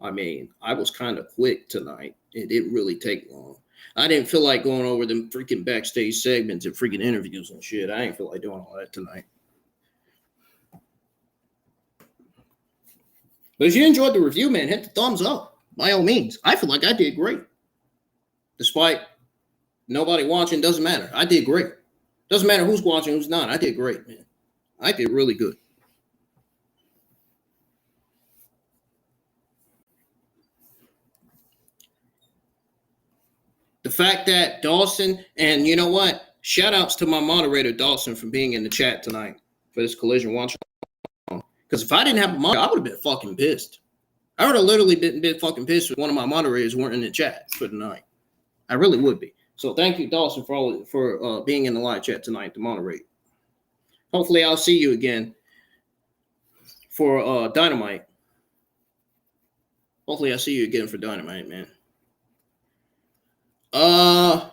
I mean, I was kind of quick tonight. It didn't really take long. I didn't feel like going over them freaking backstage segments and freaking interviews and shit. I didn't feel like doing all that tonight. But if you enjoyed the review, man, hit the thumbs up. By all means. I feel like I did great. Despite nobody watching, doesn't matter. I did great. Doesn't matter who's watching, who's not. I did great, man. I did really good. The fact that Dawson, and you know what? Shout outs to my moderator, Dawson, for being in the chat tonight for this Collision watch. Because if I didn't have a moderator, I would have been fucking pissed. I would have literally been fucking pissed if one of my moderators weren't in the chat for tonight. I really would be. So thank you, Dawson, for being in the live chat tonight to moderate. Hopefully I'll see you again for Dynamite. Hopefully I'll see you again for Dynamite, man. I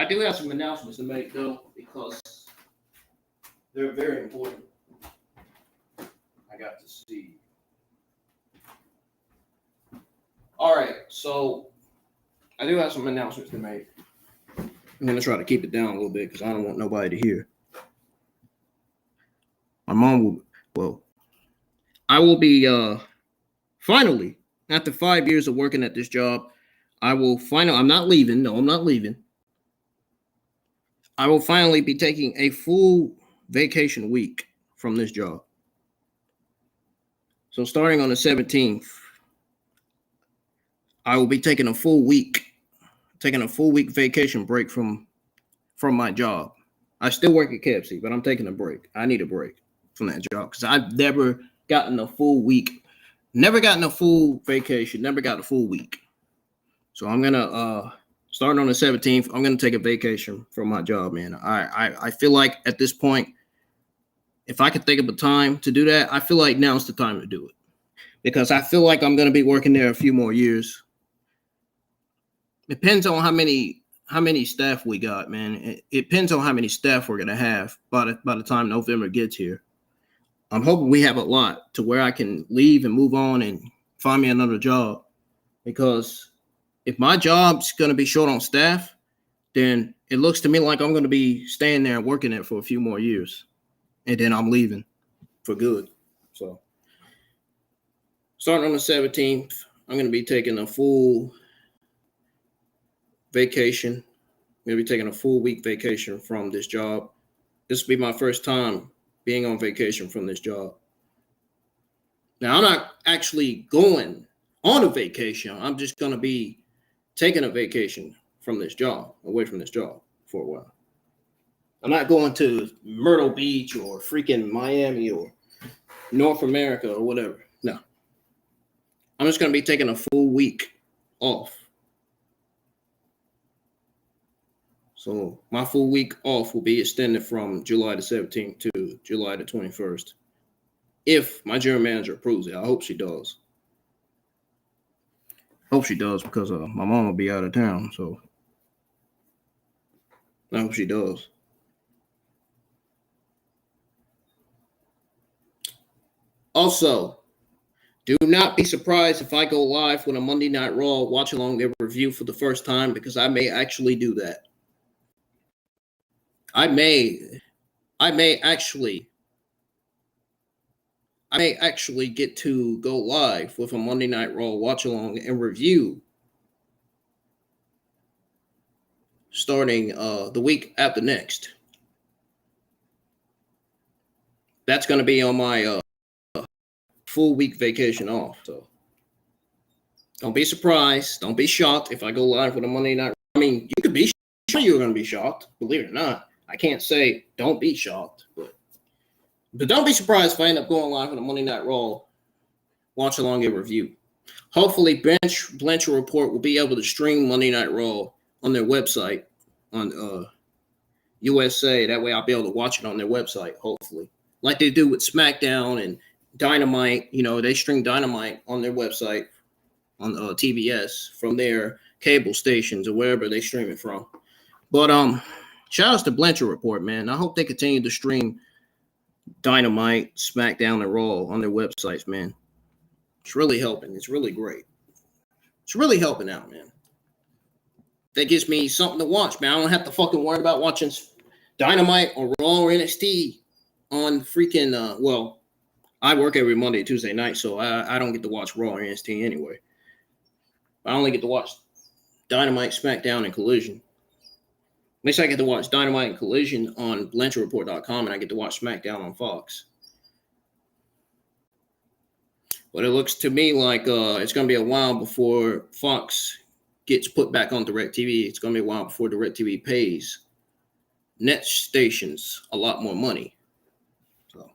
do have some announcements to make, though, because they're very important. I got to see. All right, so I do have some announcements to make. I'm going to try to keep it down a little bit because I don't want nobody to hear. My mom I will be finally, after 5 years of working at this job, I'm not leaving. No, I'm not leaving. I will finally be taking a full vacation week from this job. So starting on the 17th, I will be taking a full week vacation break from my job. I still work at KFC, but I'm taking a break. I need a break from that job because I've never gotten a full week, never gotten a full vacation, never got a full week. So I'm gonna starting on the 17th, I'm gonna take a vacation from my job, man. I feel like at this point, if I could think of a time to do that, I feel like now's the time to do it. Because I feel like I'm gonna be working there a few more years. Depends on how many staff we got, man. It depends on how many staff we're gonna have by the time November gets here. I'm hoping we have a lot to where I can leave and move on and find me another job. Because if my job's gonna be short on staff, then it looks to me like I'm gonna be staying there and working there for a few more years, and then I'm leaving for good. So starting on the 17th, I'm gonna be taking a full vacation. I'm going to be taking a full week vacation from this job. This will be my first time being on vacation from this job. Now, I'm not actually going on a vacation. I'm just going to be taking a vacation from this job, away from this job for a while. I'm not going to Myrtle Beach or freaking Miami or North America or whatever. No. I'm just going to be taking a full week off. So my full week off will be extended from July the 17th to July the 21st. If my general manager approves it. I hope she does. Hope she does because my mom will be out of town. So I hope she does. Also, do not be surprised if I go live with a Monday Night Raw watch along their review for the first time because I may actually do that. I may actually get to go live with a Monday Night Raw watch along and review starting the week after next. That's going to be on my full week vacation off. So Don't be surprised. Don't be shocked if I go live with a Monday night. I mean, you could be sure you're going to be shocked, believe it or not. I can't say don't be shocked, but don't be surprised if I end up going live with a Monday Night Raw watch along a review. Hopefully, Blanchard Report will be able to stream Monday Night Raw on their website on USA. That way, I'll be able to watch it on their website, hopefully. Like they do with SmackDown and Dynamite. You know, they stream Dynamite on their website on TBS from their cable stations or wherever they stream it from. But shout outs to Blanchard Report, man. I hope they continue to stream Dynamite, SmackDown, and Raw on their websites, man. It's really helping. It's really great. It's really helping out, man. That gives me something to watch, man. I don't have to fucking worry about watching Dynamite or Raw or NXT on freaking, well, I work every Monday, Tuesday night, so I don't get to watch Raw or NXT anyway. I only get to watch Dynamite, SmackDown, and Collision. At least I get to watch Dynamite and Collision on BlanchardReport.com, and I get to watch SmackDown on Fox. But it looks to me like it's going to be a while before Fox gets put back on DirecTV. It's going to be a while before DirecTV pays net stations a lot more money. So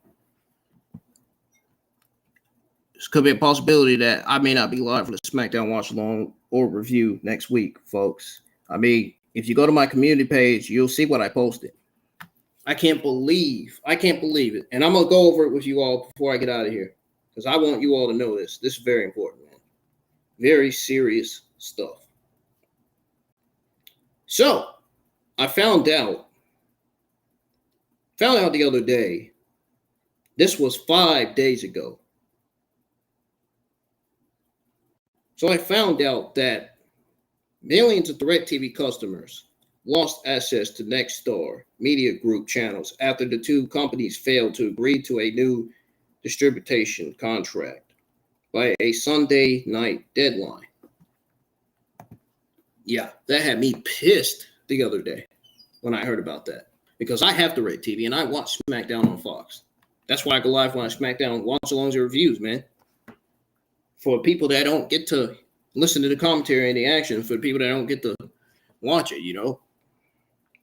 this could be a possibility that I may not be live for the SmackDown watch along or review next week, folks. I mean, if you go to my community page, you'll see what I posted. I can't believe it. And I'm going to go over it with you all before I get out of here, because I want you all to know this. This is very important, man. Very serious stuff. So, I found out the other day, this was 5 days ago. So I found out that millions of DirecTV customers lost access to Nexstar Media Group channels after the two companies failed to agree to a new distribution contract by a Sunday night deadline. Yeah, that had me pissed the other day when I heard about that, because I have DirecTV and I watch SmackDown on Fox. That's why I go live when I SmackDown watch alongs and reviews, man. For people that don't get to listen to the commentary and the action, for people that don't get to watch it, you know.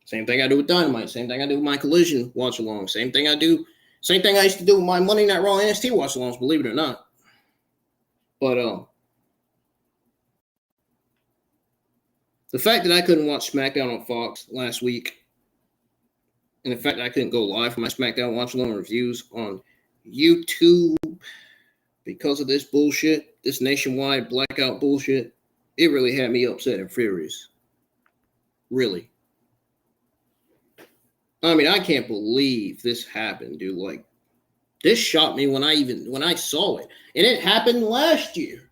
Same thing I do with Dynamite. Same thing I do with my Collision watch along. Same thing I used to do with my Monday Night Raw NXT watch alongs, believe it or not. But the fact that I couldn't watch SmackDown on Fox last week, and the fact that I couldn't go live for my SmackDown watch along reviews on YouTube because of this bullshit, this nationwide blackout bullshit, it really had me upset and furious. Really. I mean, I can't believe this happened, dude. Like, this shocked me when I saw it. And it happened last year.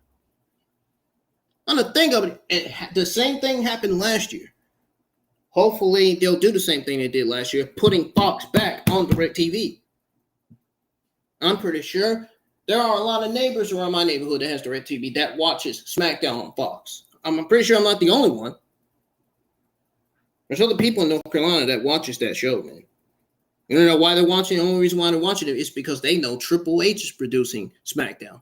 On the thing of it, the same thing happened last year. Hopefully, they'll do the same thing they did last year, putting Fox back on DirecTV. I'm pretty sure there are a lot of neighbors around my neighborhood that has DirecTV that watches SmackDown on Fox. I'm pretty sure I'm not the only one. There's other people in North Carolina that watches that show, man. You don't know why they're watching it? The only reason why they're watching it is because they know Triple H is producing SmackDown.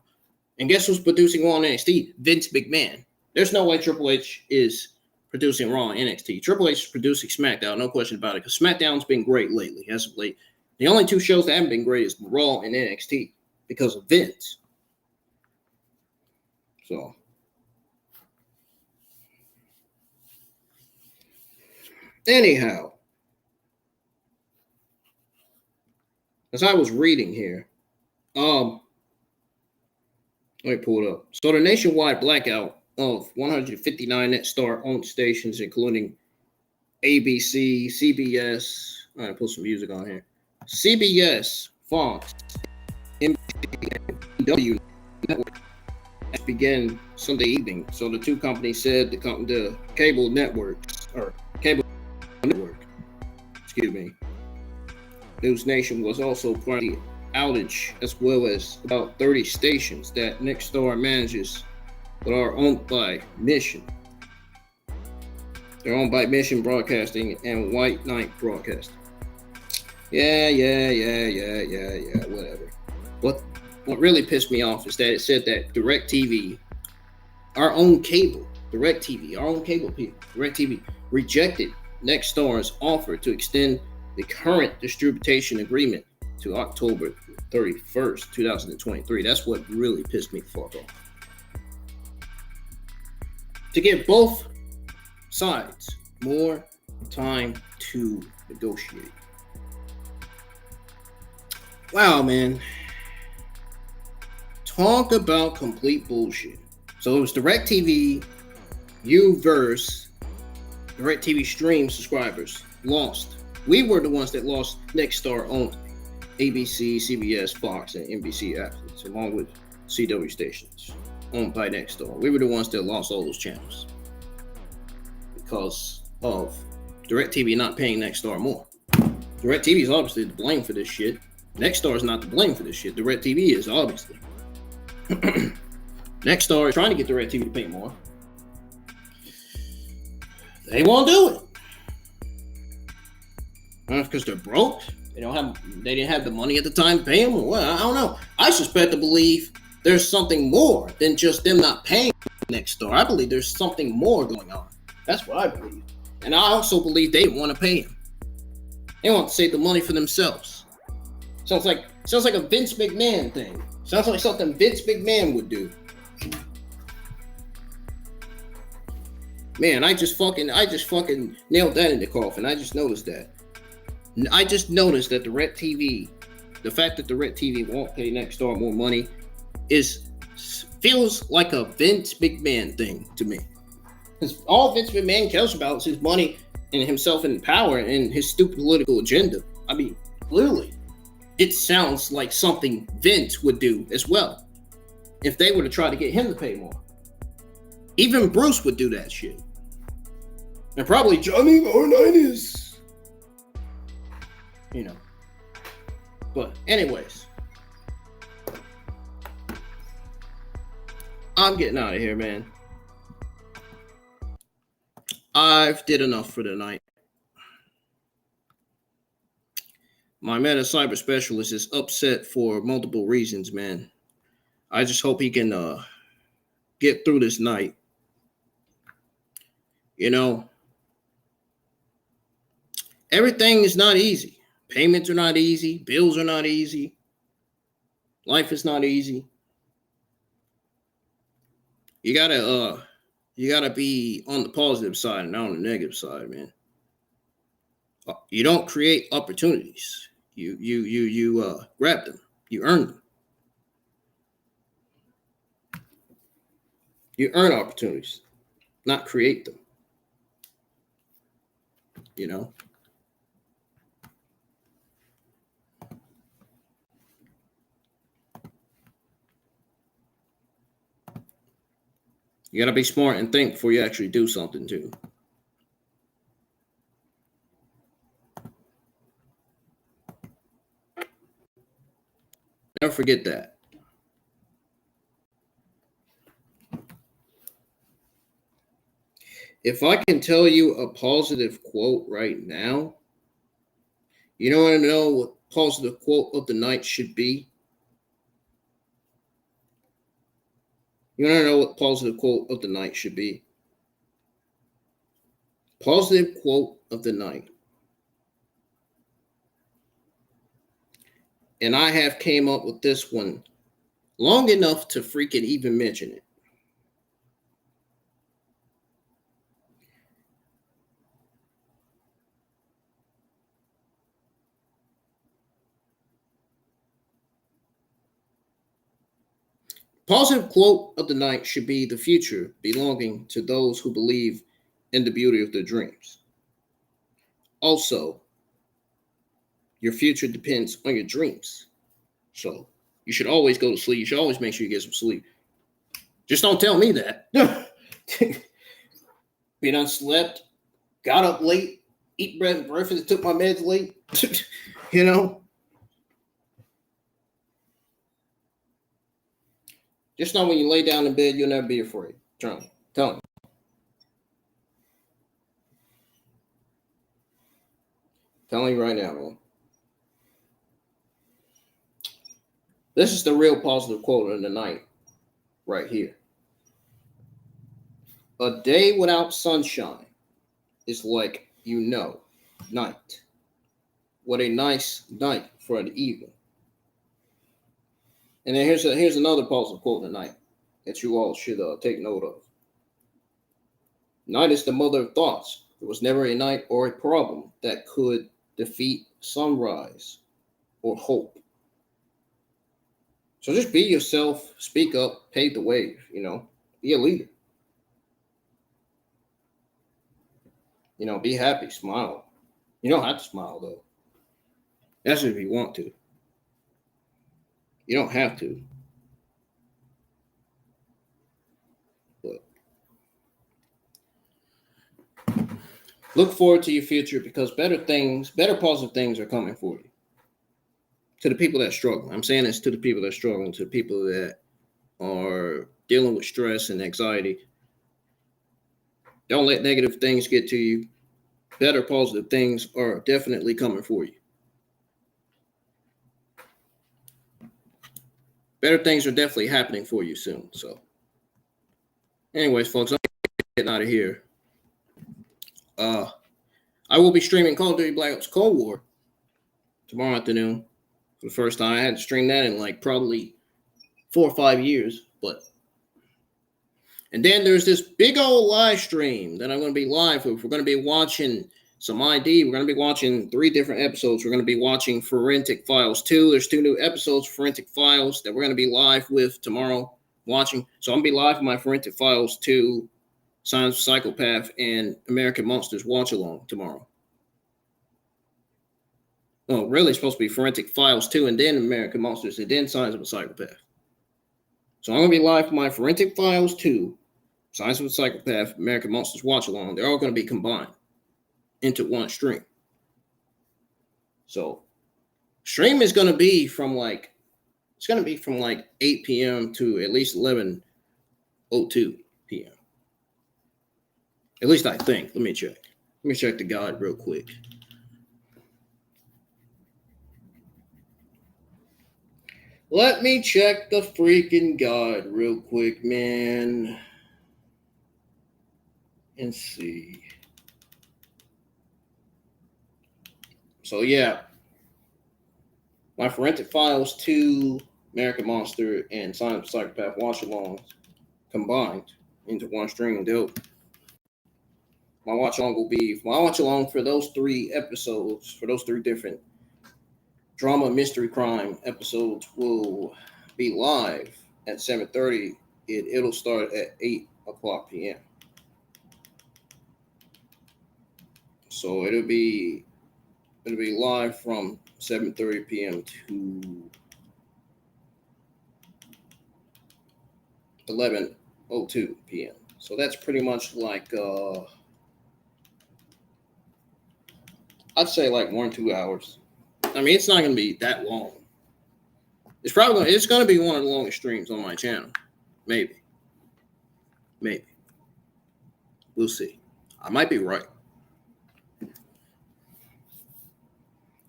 And guess who's producing Raw and NXT? Vince McMahon. There's no way Triple H is producing Raw and NXT. Triple H is producing SmackDown, no question about it, because SmackDown's been great lately, as of late. The only two shows that haven't been great is Raw and NXT because of Vince. So, anyhow, as I was reading here, let me pull it up. So the nationwide blackout of 159 Nexstar owned stations, including ABC, CBS. All right, put some music on here. CBS, Fox, NBC, and AEW Network began Sunday evening. So the two companies said the cable network, News Nation was also part of the outage, as well as about 30 stations that Nexstar manages but are owned by Mission. They're owned by Mission Broadcasting and White Knight Broadcasting. Yeah, whatever. What really pissed me off is that it said that DirecTV our own cable, DirecTV, our own cable people, DirecTV rejected Nextstar's offer to extend the current distribution agreement to October 31st, 2023. That's what really pissed me the fuck off. To give both sides more time to negotiate. Wow, man. Talk about complete bullshit. So it was DirecTV, versus DirecTV stream subscribers lost. We were the ones that lost. Nextstar owned ABC, CBS, Fox, and NBC athletes, along with CW stations owned by Nextstar. We were the ones that lost all those channels because of DirecTV not paying Nextstar more. DirecTV is obviously to blame for this shit. Nextstar is not to blame for this shit. DirecTV is, obviously. Nextstar is trying to get DirecTV to pay more. They won't do it. Because they're broke. They didn't have the money at the time to pay them. Well, I don't know. I suspect to believe there's something more than just them not paying Nextstar. I believe there's something more going on. That's what I believe. And I also believe they want to pay him. They want to save the money for themselves. Sounds like a Vince McMahon thing. Sounds like something Vince McMahon would do. Man, I just fucking nailed that in the coffin. I just noticed that. I just noticed that DirecTV, the fact that DirecTV won't pay Nextstar more money, feels like a Vince McMahon thing to me. Because all Vince McMahon cares about is his money and himself in power and his stupid political agenda. I mean, clearly, it sounds like something Vince would do as well if they were to try to get him to pay more. Even Bruce would do that shit. And probably Johnny Laurinaitis. You know. But anyways. I'm getting out of here, man. I've did enough for tonight. My meta cyber specialist is upset for multiple reasons, man. I just hope he can get through this night. You know, everything is not easy. Payments are not easy. Bills are not easy. Life is not easy. You gotta be on the positive side and not on the negative side, man. You don't create opportunities. You grab them. You earn them. You earn opportunities, not create them. You know? You gotta be smart and think before you actually do something too. Never forget that. If I can tell you a positive quote right now, you don't want to know what positive quote of the night should be? You want to know what positive quote of the night should be? Positive quote of the night. And I have came up with this one long enough to freaking even mention it. Positive quote of the night should be the future belonging to those who believe in the beauty of their dreams. Also, your future depends on your dreams. So you should always go to sleep. You should always make sure you get some sleep. Just don't tell me that. Been unslept, got up late, eat breakfast, took my meds late. You know? Just know when you lay down in bed, you'll never be afraid. Tell me. Telling you right now, man. This is the real positive quote of the night right here. A day without sunshine is like, night. What a nice night for an evening. And then here's another positive quote tonight that you all should take note of. Night is the mother of thoughts. There was never a night or a problem that could defeat sunrise or hope. So just be yourself, speak up, pave the way, be a leader. Be happy, smile. You don't have to smile, though. That's if you want to. You don't have to. But look forward to your future because better positive things are coming for you. To the people that struggle. I'm saying this to the people that struggle, to the people that are dealing with stress and anxiety. Don't let negative things get to you. Better positive things are definitely coming for you. Better things are definitely happening for you soon. So, anyways, folks, I'm getting out of here. I will be streaming Call of Duty Black Ops Cold War tomorrow afternoon for the first time. I had to stream that in like probably 4 or 5 years, and then there's this big old live stream that I'm going to be live with. We're going to be watching some ID. We're going to be watching 3 different episodes. We're going to be watching Forensic Files 2. There's 2 new episodes of Forensic Files that we're going to be live with tomorrow watching. So I'm going to be live with my Forensic Files 2, Signs of Psychopath, and American Monsters watch along tomorrow. Oh, really? It's supposed to be Forensic Files 2 and then American Monsters and then Signs of a Psychopath. So I'm going to be live for my Forensic Files 2, Signs of a Psychopath, American Monsters watch along. They're all going to be combined into one stream. So stream is going to be from like 8 p.m. to at least 11:02 p.m. At least I think. Let me check. Let me check the guide real quick. Let me check the freaking guide real quick, man. And see. So, yeah. My Forensic Files 2, American Monster, and Signs of Psychopath watch-alongs combined into one stream. My watch-along for those 3 episodes, for those 3 different drama, mystery, crime episodes will be live at 7:30. It'll start at 8 o'clock p.m. So it'll be live from 7:30 p.m. to 11:02 p.m. So that's pretty much like I'd say like 1 or 2 hours. I mean, it's not going to be that long. It's going to be one of the longest streams on my channel. Maybe. We'll see. I might be right.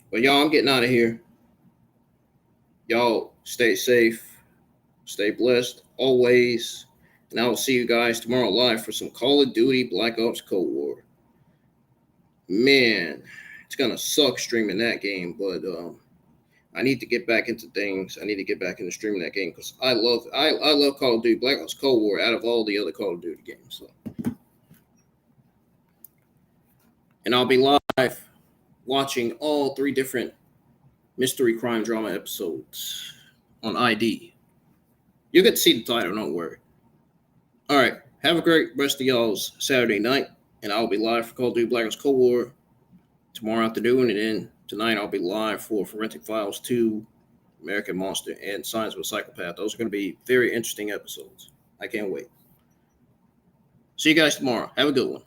But y'all, I'm getting out of here. Y'all stay safe. Stay blessed always. And I will see you guys tomorrow live for some Call of Duty Black Ops Cold War. Man, it's going to suck streaming that game, but I need to get back into things. I need to get back into streaming that game because I love Call of Duty Black Ops Cold War out of all the other Call of Duty games. So. And I'll be live watching all 3 different mystery crime drama episodes on ID. You'll get to see the title, don't worry. All right, have a great rest of y'all's Saturday night, and I'll be live for Call of Duty Black Ops Cold War tomorrow afternoon, and then tonight I'll be live for Forensic Files 2, American Monster, and Signs of a Psychopath. Those are going to be very interesting episodes. I can't wait. See you guys tomorrow. Have a good one.